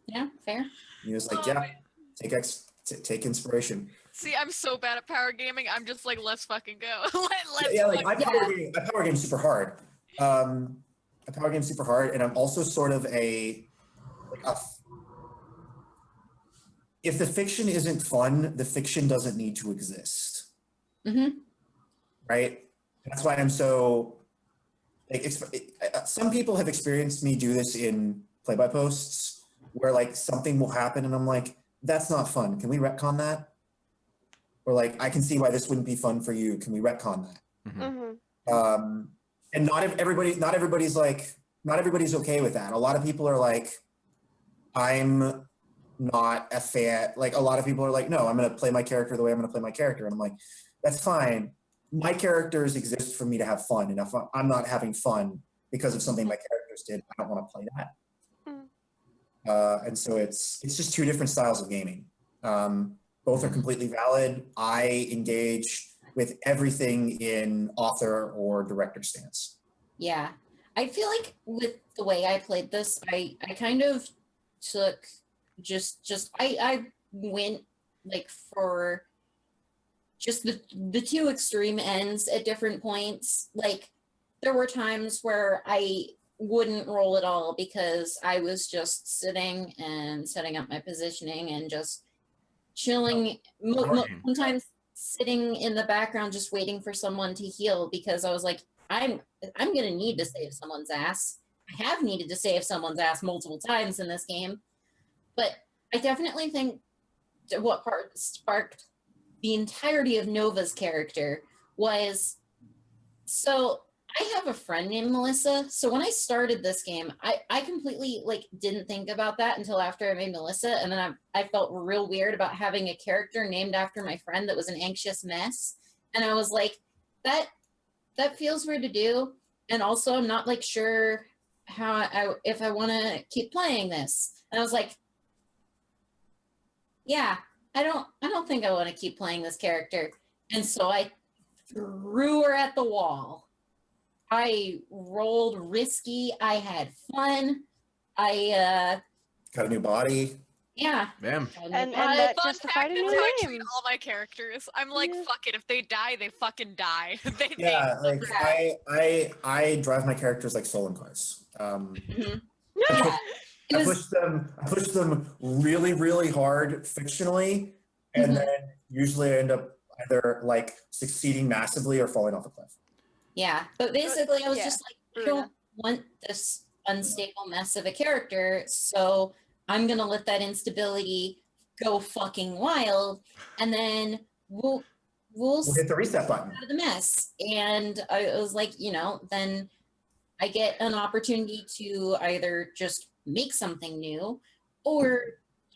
Yeah, fair. And he was like, Oh, yeah, man. take inspiration. See, I'm so bad at power gaming. I'm just like, let's fucking go. Let's Yeah, like fucking I power game super hard. I power game super hard, and I'm also sort of if the fiction isn't fun, the fiction doesn't need to exist. Mm-hmm. Right? That's why I'm so like some people have experienced me do this in play-by-posts where like something will happen and I'm like, that's not fun. Can we retcon that? Or like, I can see why this wouldn't be fun for you. Can we retcon that? Mhm. And not everybody's okay with that. A lot of people are like, I'm not a fan. Like a lot of people are like, no, I'm going to play my character the way I'm going to play my character. And I'm like, that's fine. My characters exist for me to have fun. And if I'm not having fun because of something my characters did, I don't want to play that. And so it's just two different styles of gaming. Both are completely valid. I engage with everything in author or director stance. Yeah. I feel like with the way I played this, I kind of took I went like for just the two extreme ends at different points. Like there were times where I wouldn't roll at all because I was just sitting and setting up my positioning and just chilling, sometimes sitting in the background just waiting for someone to heal because I was like, I'm gonna need to save someone's ass. I have needed to save someone's ass multiple times in this game, but I definitely think what part sparked the entirety of Nova's character was, so I have a friend named Melissa. So when I started this game, I completely like didn't think about that until after I made Melissa. And then I felt real weird about having a character named after my friend that was an anxious mess. And I was like, that feels weird to do. and also I'm not like sure if I want to keep playing this. And I was like, yeah, I don't think I want to keep playing this character. And so I threw her at the wall. I rolled risky. I had fun. I Got a new body. yeah. Bam. And Fun that fact, justified a that's new how I treat name. all my characters. I'm like, Yeah. fuck it. If they die, they fucking die. they Yeah, like Yeah. I drive my characters like stolen cars. Mhm. I Yeah. It I was push them really, really hard fictionally, and Mhm. then usually I end up either like succeeding massively or falling off a cliff. yeah. But basically I was Yeah. just like, I Bruna. don't want this unstable mess of a character, so I'm gonna let that instability go fucking wild, and then we'll We'll hit the reset button. out of the mess. And I was like, then I get an opportunity to either just make something new or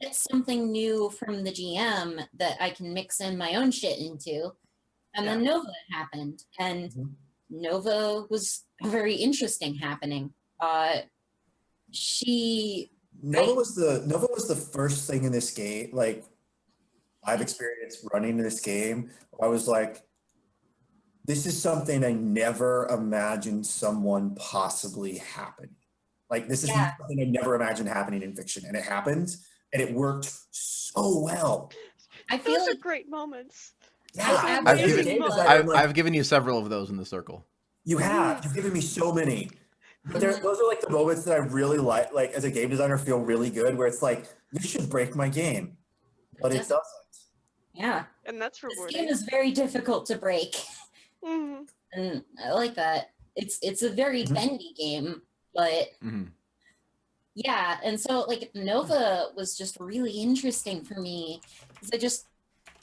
get something new from the GM that I can mix in my own shit into. And then Nova happened. And Mhm. Nova was a very interesting happening. She Nova was the first thing in this game, like I've experienced running this game. I was like, this is something I never imagined someone possibly happening. Like this is Yeah. something I never imagined happening in fiction, and it happened, and it worked so well. I feel Those are like great moments. Yeah, I've as a given- game designer, I've, like, I've given you several of those in the circle. you have. You've given me so many. But those are like the moments that I really like as a game designer, feel really good, where it's like, this should break my game, but it doesn't. yeah, And that's this rewarding. game is very difficult to break. Mhm. And I like that. It's a very Mhm. bendy game, but Mhm. yeah. And so like Nova was just really interesting for me because I just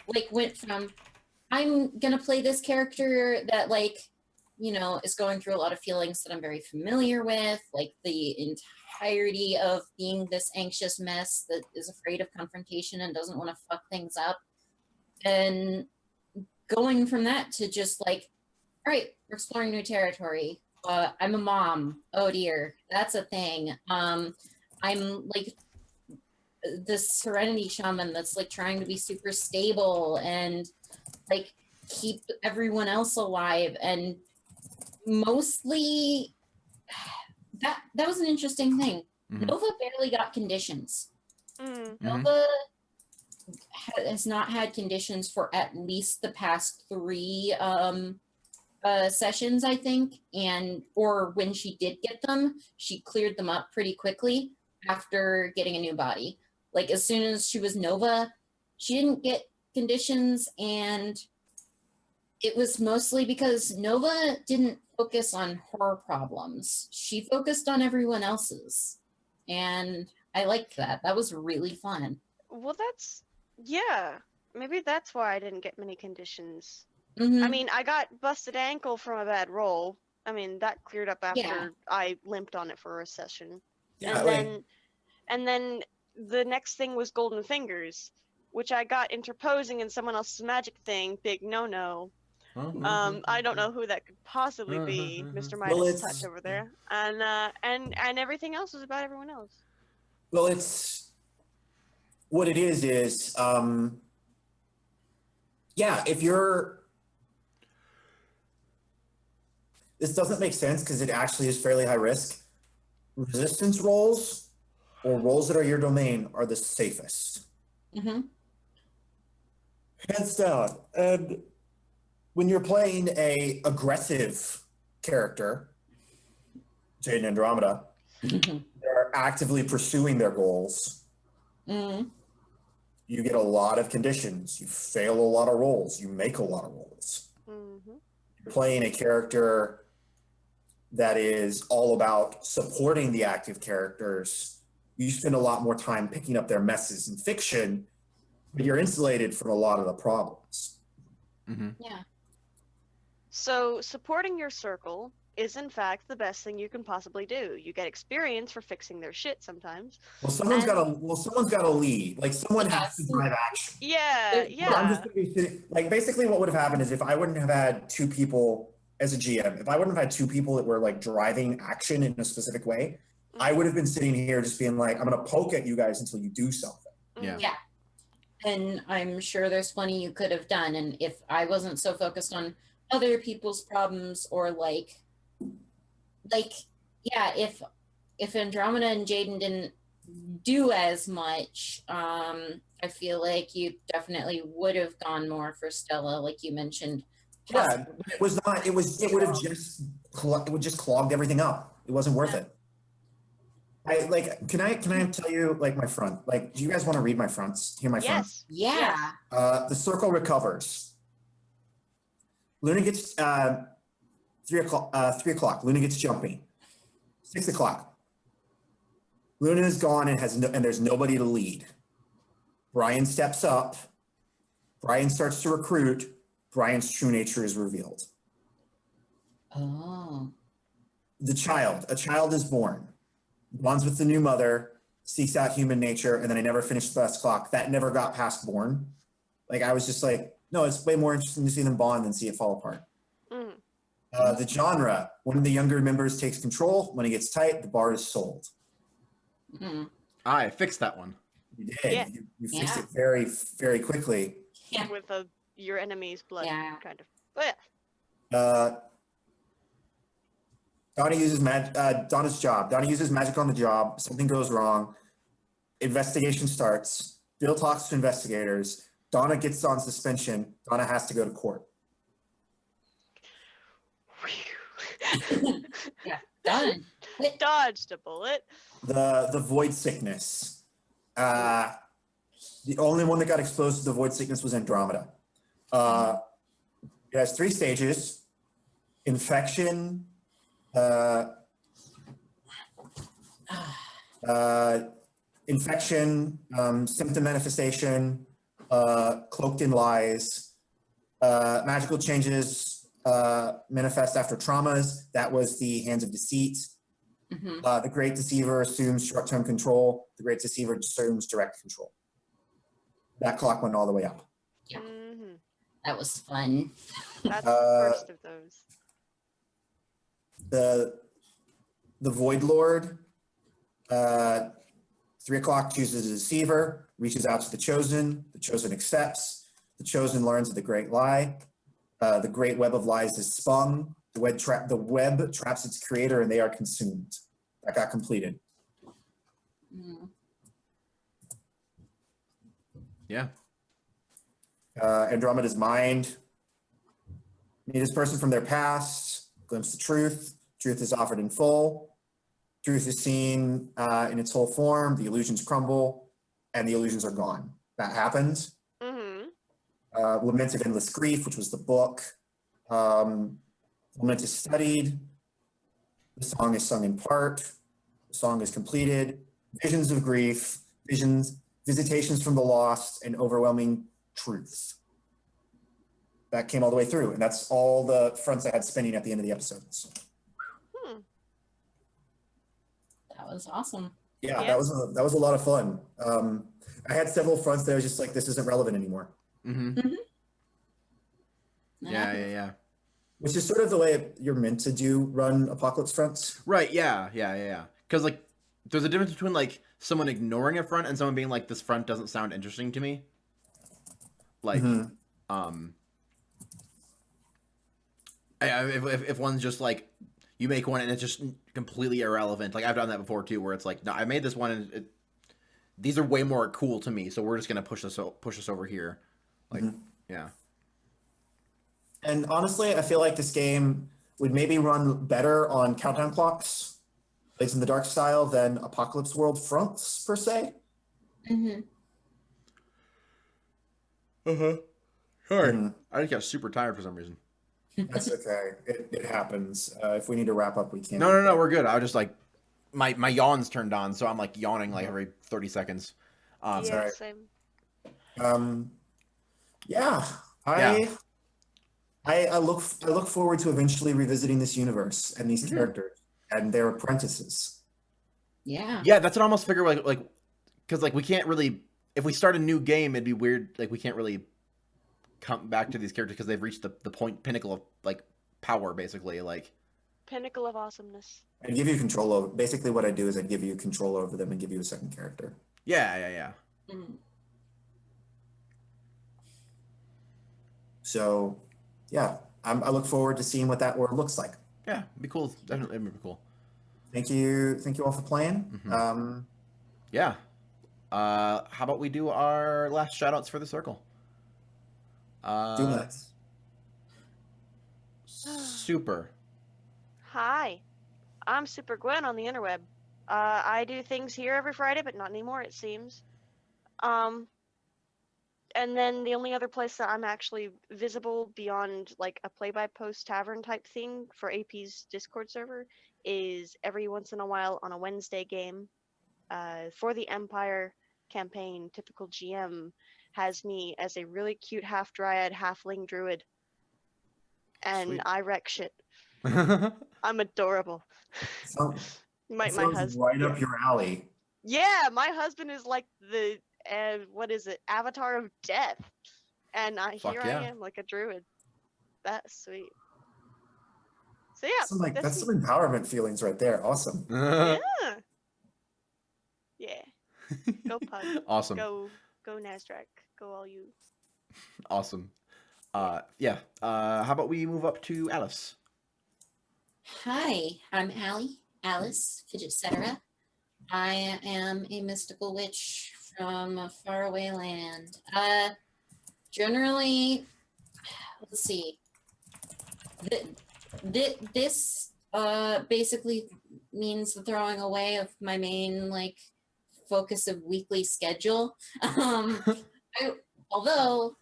like went from I'm gonna play this character that is going through a lot of feelings that I'm very familiar with, like the entirety of being this anxious mess that is afraid of confrontation and doesn't want to fuck things up, and going from that to just like, all right, we're exploring new territory. I'm a mom. Oh dear, that's a thing. I'm like this serenity shaman that's like trying to be super stable and like keep everyone else alive, and mostly that was an interesting thing. Mhm. Nova barely got conditions. Mhm. Mhm. Nova has not had conditions for at least the past 3 sessions, I think, or when she did get them, she cleared them up pretty quickly after getting a new body. Like as soon as she was Nova, she didn't get conditions, and it was mostly because Nova didn't focus on her problems. She focused on everyone else's. And I liked that. That was really fun. Well, maybe that's why I didn't get many conditions. Mhm. I mean, I got busted ankle from a bad roll. I mean, that cleared up after Yeah. I limped on it for a session. Yeah, And then the next thing was golden fingers, which I got interposing in someone else's magic thing. Big no. I don't know who that could possibly be, Mr. Midas Well, it's- Touch over there. And everything else was about everyone else. Well, it's what it is. If you're, this doesn't make sense because it actually is fairly high risk. Resistance rolls or rolls that are your domain are the safest. Mhm. Hands down. And when you're playing a aggressive character, Jade Andromeda, Mhm. they're actively pursuing their goals. Mhm. You get a lot of conditions. You fail a lot of rolls. You make a lot of rolls. Mm-hmm. You're playing a character that is all about supporting the active characters. You spend a lot more time picking up their messes in fiction, but you're insulated from a lot of the problems. Mhm. Yeah. So supporting your circle is in fact the best thing you can possibly do. You get experience for fixing their shit sometimes. Well, someone's got to lead. Like someone has to drive action. Yeah, But I'm yeah. just gonna be sitting, like basically what would have happened is if I wouldn't have had 2 people as a GM, if I wouldn't have had two people that were like driving action in a specific way, I would have been sitting here just being like, I'm going to poke at you guys until you do something. Yeah. Yeah. And I'm sure there's plenty you could have done. And if I wasn't so focused on other people's problems or like, yeah, if Andromeda and Jaden didn't do as much, I feel like you definitely would have gone more for Stella, like you mentioned. Yeah, it was not. It would have just clogged everything up. It wasn't worth it. Can I tell you like my front? Like, do you guys want to read my fronts? Hear my front? Yeah. The circle recovers. Luna gets 3 o'clock. 3 o'clock. Luna gets jumpy. 6 o'clock. Luna is gone and there's nobody to lead. Brian steps up. Brian starts to recruit. Brian's true nature is revealed. Oh. A child is born, bonds with the new mother, seeks out human nature, and then I never finished the last clock. That never got past born. Like, I was just like, no, it's way more interesting to see them bond than see it fall apart. The genre, one of the younger members takes control. When it gets tight, the bar is sold. I fixed that one. You did. Yeah. You fixed it very, very quickly. Yeah. With your enemy's blood, Yeah. kind of. But yeah. Donna uses Donna's job. Donna uses magic on the job. Something goes wrong. Investigation starts. Bill talks to investigators. Donna gets on suspension. Donna has to go to court. Yeah. Done. Dodged a bullet. The void sickness. The only one that got exposed to the void sickness was Andromeda. It has 3 stages: infection, symptom manifestation, cloaked in lies, magical changes manifest after traumas. That was the Hands of Deceit. The Great Deceiver assumes short-term control. The Great Deceiver assumes direct control. That clock went all the way up. Yeah. Mm-hmm. That was fun. That's the first of those. The Void Lord, 3 o'clock chooses a deceiver, reaches out to the Chosen accepts, the Chosen learns of the Great Lie, the Great Web of Lies is spun, the web traps its creator and they are consumed. That got completed. Yeah. Andromeda's mind, meet this person from their past, glimpse the truth. Truth is offered in full. Truth is seen in its whole form. The illusions crumble, and the illusions are gone. That happened. Lament of Endless Grief, which was the book. Lament is studied. The song is sung in part. The song is completed. Visions of grief, visitations from the lost, and overwhelming truth. That came all the way through, and that's all the fronts I had spinning at the end of the episodes. That was awesome. Yeah, that was a lot of fun. I had several fronts that I was just like, this isn't relevant anymore. Yeah. Which is sort of the way you're meant to run apocalypse fronts. Right. Yeah. Because like, there's a difference between like someone ignoring a front and someone being like, this front doesn't sound interesting to me. Like, if one's just like, you make one and it's just completely irrelevant. Like I've done that before too, where it's like, no, I made this one and these are way more cool to me, so we're just gonna push this over here. Like, yeah. And honestly, I feel like this game would maybe run better on countdown clocks, Blades in the Dark style, than Apocalypse World fronts per se. Sorry, I just got super tired for some reason. That's okay. It happens. If we need to wrap up, we can. No, we're good. I was just like, my yawn's turned on, so I'm like yawning like every 30 seconds. Yeah, same. I look forward to eventually revisiting this universe and these characters and their apprentices. Yeah. Yeah, that's what I almost figure like because like we can't really, if we start a new game, it'd be weird. Like we can't really come back to these characters because they've reached the pinnacle of like power, basically. Like, Pinnacle of awesomeness. I'd give you control over. Basically, what I do is I'd give you control over them and give you a second character. yeah. Mm. So, yeah, I look forward to seeing what that world looks like. Yeah, it'd be cool. Definitely, it'd be cool. Thank you all for playing. Mhm. Yeah. How about we do our last shout outs for the circle? Do nuts. Super. Hi, I'm Super Gwen on the interweb. I do things here every Friday, but not anymore, it seems. And then the only other place that I'm actually visible beyond like a play-by-post tavern type thing for AP's Discord server is every once in a while on a Wednesday game. For the Empire campaign, typical GM has me as a really cute half dryad, halfling druid. And Sweet. I wreck shit. I'm adorable. My Sounds husband. right up your alley. Yeah, my husband is like the what is it? Avatar of death. And Fuck here yeah. I am like a druid. That's sweet. So yeah, That's some empowerment feelings right there. Awesome. yeah. Yeah. Go Pug. Awesome. Go Nasdaq. Go all you. Awesome. Yeah. How about we move up to Alice? Hi, I'm Alice, Fidget Cetera. I am a mystical witch from a faraway land. Generally, let's see. This basically means the throwing away of my main focus of weekly schedule. Although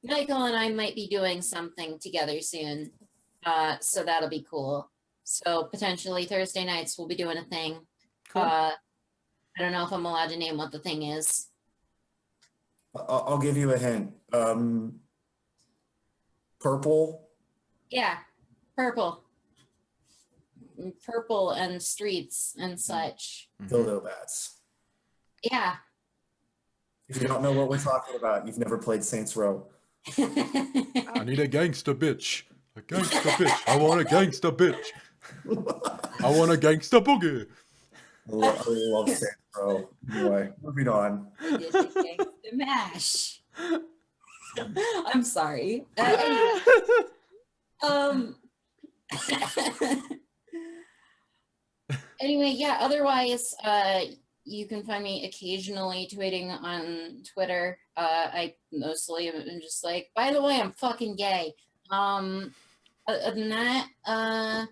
Michael and I might be doing something together soon, so that'll be cool. So potentially Thursday nights we'll be doing a thing. Cool. I don't know if I'm allowed to name what the thing is. I'll give you a hint. Purple. Yeah, purple and streets and such. Dildo bats. Yeah. If you don't know what we're talking about, you've never played Saints Row. I need a gangsta bitch. A gangsta bitch. I want a gangsta bitch. I want a gangsta boogie. I love Saints Row. Anyway, moving on. The mash. I'm sorry. Anyway, yeah, otherwise, you can find me occasionally tweeting on Twitter. I mostly am just like, by the way, I'm fucking gay. Other than that,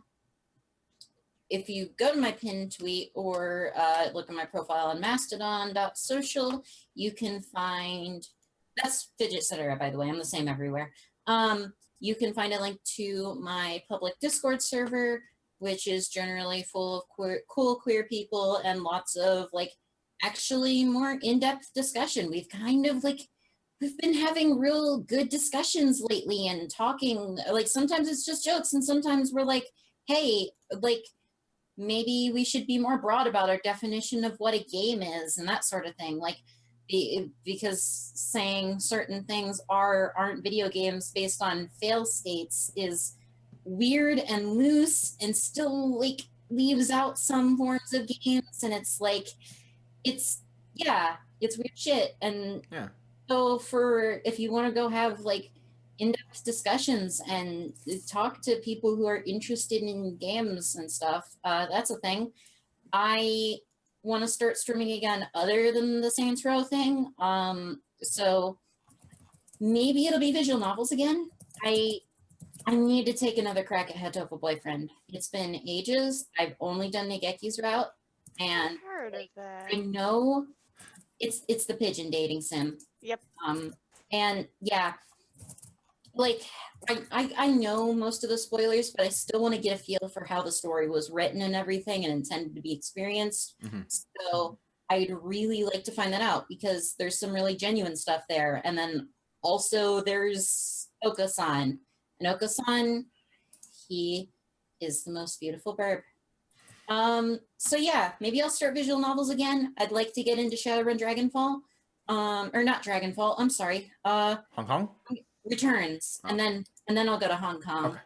if you go to my pinned tweet or look at my profile on mastodon.social, you can find, that's Fidget Cetera, by the way, I'm the same everywhere. You can find a link to my public Discord server, which is generally full of cool queer people and lots of actually more in-depth discussion. We've kind of we've been having real good discussions lately and talking, sometimes it's just jokes and sometimes we're like, hey, maybe we should be more broad about our definition of what a game is and that sort of thing. Because saying certain things aren't video games based on fail states is weird and loose and still leaves out some forms of games, and it's weird shit. And Yeah. so if you want to go have in-depth discussions and talk to people who are interested in games and stuff, that's a thing. I want to start streaming again other than the Saints Row thing, so maybe it'll be visual novels again. I need to take another crack at Hatopa Boyfriend. It's been ages. I've only done Nageki's route, and I've heard of that. I know it's the pigeon dating sim. Yep. And yeah, I know most of the spoilers, but I still want to get a feel for how the story was written and everything and intended to be experienced. Mm-hmm. So I'd really like to find that out because there's some really genuine stuff there. And then also there's Oka-san. And Oka-san, he is the most beautiful burb. So yeah, maybe I'll start visual novels again. I'd like to get into Shadowrun Dragonfall. Or not Dragonfall, I'm sorry. Hong Kong? Returns. Oh. And and then I'll go to Hong Kong. Okay.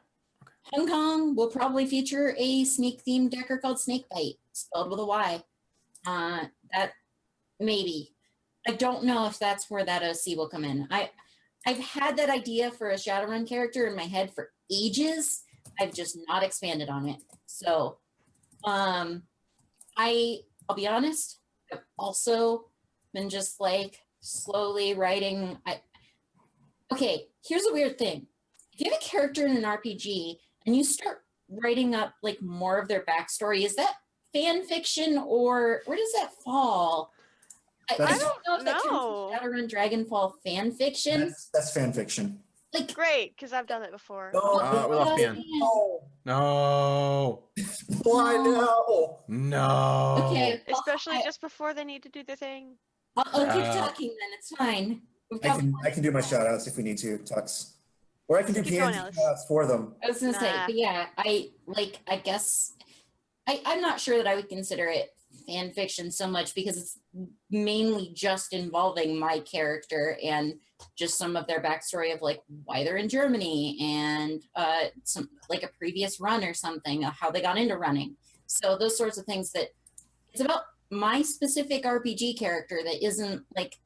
Hong Kong will probably feature a sneak-themed decker called Snakebite, spelled with a Y. That maybe. I don't know if that's where that OC will come in. I've had that idea for a Shadowrun character in my head for ages. I've just not expanded on it. So, I'll be honest. I've also been just like slowly writing. Okay, here's a weird thing. If you have a character in an RPG and you start writing up like more of their backstory, is that fan fiction or where does that fall? I don't know if that counts as Shadowrun Dragonfall fan fiction. That's fan fiction. Like, Great, because I've done it before. We lost Pian. No. Why no? No. Okay. well, Especially just before they need to do their thing. I'll keep talking then. It's fine. I can do my shout outs if we need to, Tux. Or I can do Keep going, PNG Alice. shout outs for them. I was gonna say, Nah. but yeah, I guess I'm not sure that I would consider it fan fiction so much because it's mainly just involving my character and just some of their backstory of like why they're in Germany and some like a previous run or something, how they got into running. So those sorts of things that it's about my specific RPG character that isn't like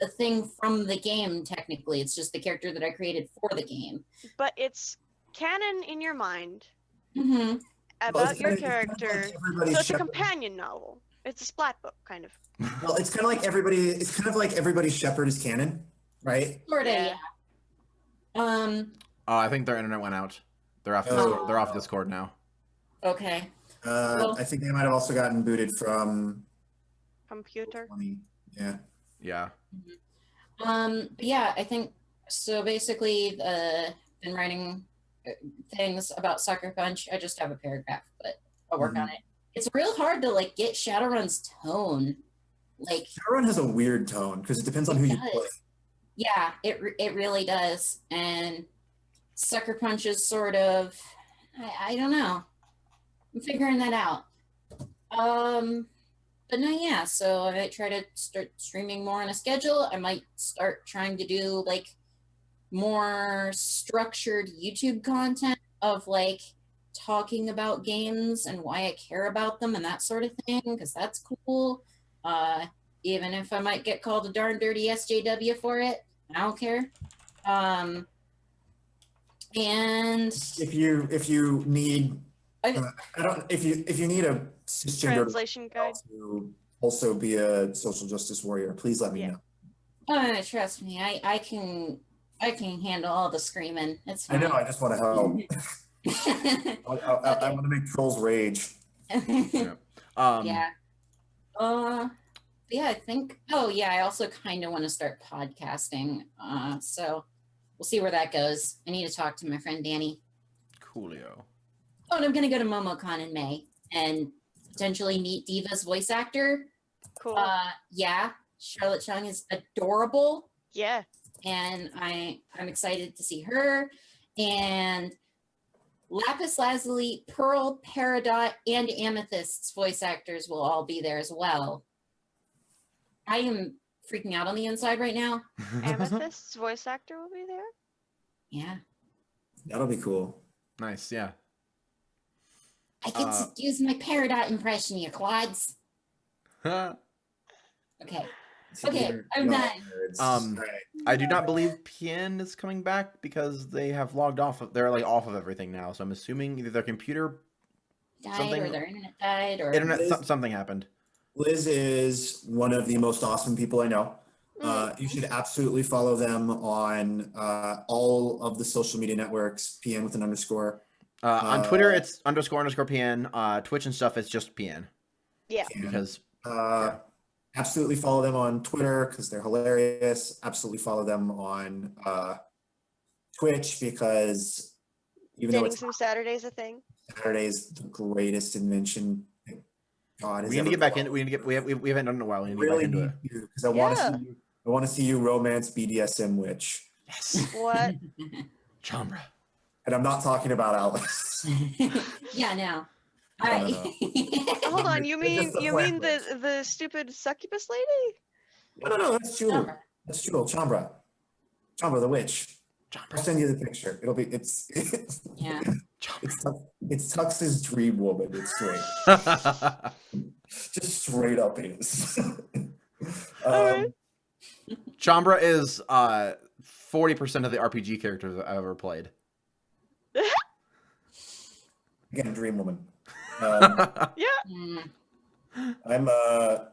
a thing from the game technically. It's just the character that I created for the game. But it's canon in your mind Mm-hmm. about it's your kinda- it's kinda like character. everybody's So it's a shepherd- companion novel. It's a splat book, kind of. Well, it's kind of like everybody. It's kind of like everybody's shepherd is canon, right? Sort of, Yeah. yeah. I think their internet went out. They're off. Oh. Discord. They're off Discord now. Okay. Well- I think they might have also gotten booted from. Computer. Yeah. Yeah. But yeah, I think so. Basically, been writing things about Sucker Punch. I just have a paragraph, but I'll work on it. It's real hard to like get Shadowrun's tone. Like, Shadowrun has a weird tone because it depends on who you play. yeah, it really does. And Sucker Punch is sort of, I don't know. I'm figuring that out. But no, yeah. So I might try to start streaming more on a schedule. I might start trying to do like more structured YouTube content of like talking about games and why I care about them and that sort of thing, because that's cool. Even if I might get called a darn dirty SJW for it, I don't care. And If you need, if you need a cisgender Translation guide. to also be a social justice warrior, please let me Yeah. know. trust me, I can handle all the screaming. It's I fine. know. I just want to help. I want to make trolls rage. Yeah. Yeah. Yeah, I think. Oh, yeah. I also kind of want to start podcasting. So we'll see where that goes. I need to talk to my friend Danny. Coolio. Oh, and I'm gonna go to MomoCon in May and potentially meet Diva's voice actor. Cool. Yeah, Charlotte Chung is adorable, Yeah. and I'm excited to see her. And Lapis Lazuli, Pearl, Peridot, and Amethyst's voice actors will all be there as well. I am freaking out on the inside right now. Amethyst's voice actor will be there. Yeah, That'll be cool. Nice. Yeah. I get to use my Peridot impression, you quads. Okay. Okay, I'm done. Right. I do not believe Pien is coming back because they have logged off. They're like off of everything now. So I'm assuming either their computer, Died Something- or their internet died or something happened. Liz is one of the most awesome people I know. You should absolutely follow them on all of the social media networks, PN with an underscore. On Twitter, it's __ Pien. Twitch and stuff, it's just Pien. Yeah. Because Absolutely follow them on Twitter because they're hilarious. Absolutely follow them on Twitch because even though Dating it's Sim Saturday's a thing. Saturday's the greatest invention God has we need to ever get back done. in. We haven't done it in a while. We need to get Really back into need it. to because I want to see you. I want to see you romance BDSM witch, Yes. What? Chambra. and I'm not talking about Alice. yeah, no. No, All no, right. Hold on. You It's mean just a you flat mean witch. the stupid succubus lady? No, that's Jewel. That's Jewel. Chambra the witch. I'll send you the picture. It'll be Yeah. it's Tux's dream woman. It's great. Just straight up is. Alright. Chambra is 40% of the RPG characters I've ever played. Again, dream woman. Mm. I'm I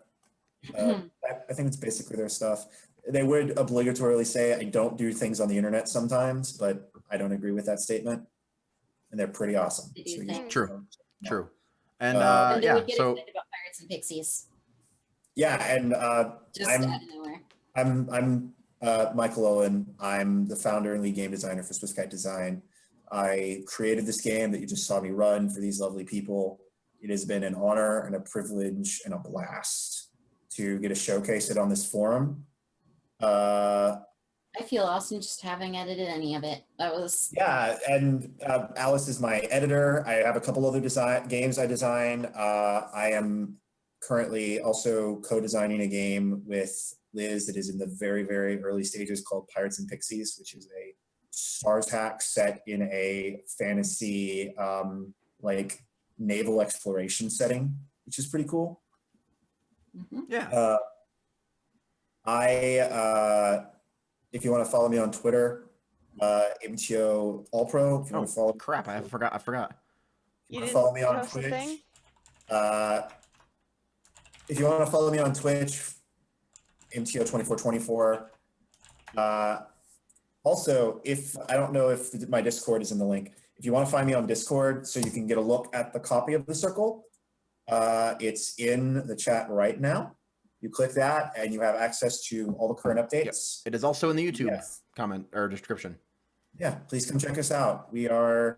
think it's basically their stuff. They would obligatorily say I don't do things on the internet sometimes, but I don't agree with that statement. And they're pretty awesome. They do So you- things. True. True. And And they yeah, would get so excited about Pirates and Pixies. Yeah, and Just I'm- out of nowhere. I'm Michael Owen. I'm the founder and lead game designer for SwiftKite Design. I created this game that you just saw me run for these lovely people. It has been an honor and a privilege and a blast to get to showcase it on this forum. I feel awesome just having edited any of it. That was Yeah, and Alice is my editor. I have a couple other games I design. I am currently also co-designing a game with Liz that is in the very, very early stages called Pirates and Pixies, which is a Stars hack set in a fantasy like naval exploration setting, which is pretty cool. yeah. If you want to follow me on Twitter, MTO Allpro. If you want to follow Crap, I forgot. You wanna didn't follow me on post the Twitch? thing? If you want to follow me on Twitch, MTO2424. Also, if I don't know if my Discord is in the link, if you want to find me on Discord so you can get a look at the copy of the circle, it's in the chat right now. You click that and you have access to all the current updates. It is also in the YouTube Yes. comment or description. Yeah, please come check us out. We're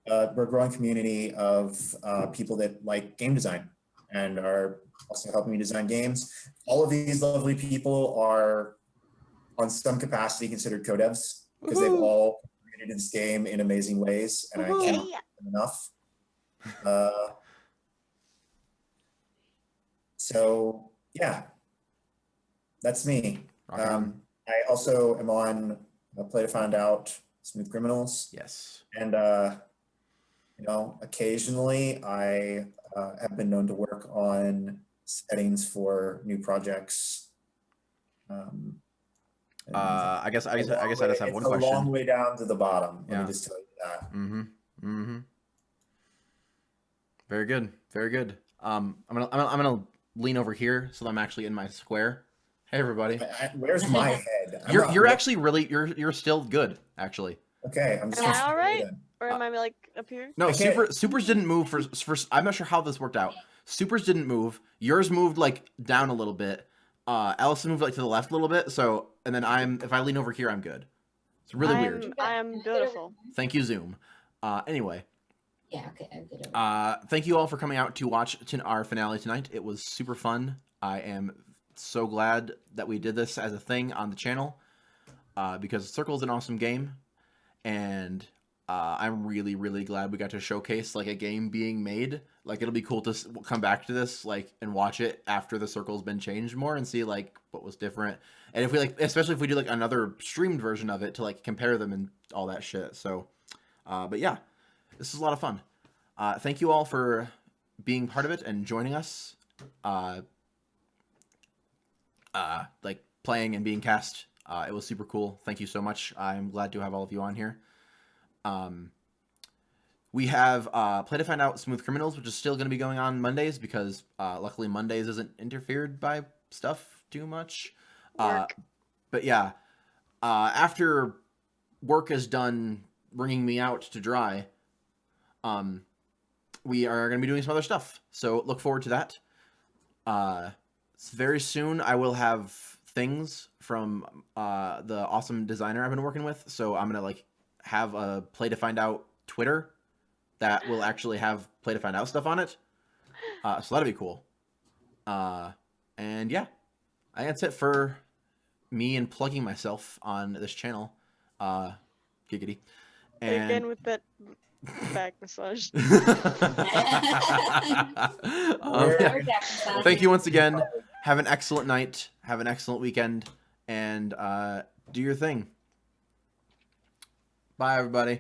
a growing community of people that like game design and are also helping me design games. All of these lovely people are on some capacity considered co-devs because they've all created this game in amazing ways, and I can't thank them enough. So yeah, that's me. Rock on. I also am on Play to Find Out, Smooth Criminals, Yes. and occasionally I have been known to work on settings for new projects. And I guess I just have one it's a long question. way down to the bottom. Let Yeah. me just tell you that. Mm-hmm. Very good. Very good. I'm gonna lean over here so that I'm actually in my square. Hey everybody. Where's my head? I'm You're not- actually really you're still good actually. okay. I'm just Am I gonna all right? then. Or am I like up here? No, I can't- supers didn't move for I'm not sure how this worked out. Supers didn't move. Yours moved like down a little bit. Allison moved like to the left a little bit. So and then if I lean over here, I'm good. It's really weird. I am beautiful. Thank you, Zoom. Anyway, Yeah, okay, I'm good. Over. thank you all for coming out to watch our finale tonight. It was super fun. I am so glad that we did this as a thing on the channel because Circle is an awesome game, and I'm really, really glad we got to showcase like a game being made. Like it'll be cool to come back to this and watch it after the Circle's been changed more and see like what was different. And if we especially if we do like another streamed version of it to like compare them and all that shit. So, but yeah, this is a lot of fun. Thank you all for being part of it and joining us. Like playing and being cast. It was super cool. Thank you so much. I'm glad to have all of you on here. We have Play to Find Out Smooth Criminals, which is still going to be going on Mondays because luckily Mondays isn't interfered by stuff too much. Work. But yeah, after work is done wringing me out to dry, we are going to be doing some other stuff. So look forward to that. Very soon I will have things from the awesome designer I've been working with. So I'm going to have a Play to Find Out Twitter that will actually have Play to Find Out stuff on it. So that'll be cool. And yeah, I think that's it for me and plugging myself on this channel. Giggity. And Again with that back massage. Yeah. Thank you once again. Have an excellent night. Have an excellent weekend. And do your thing. Bye, everybody.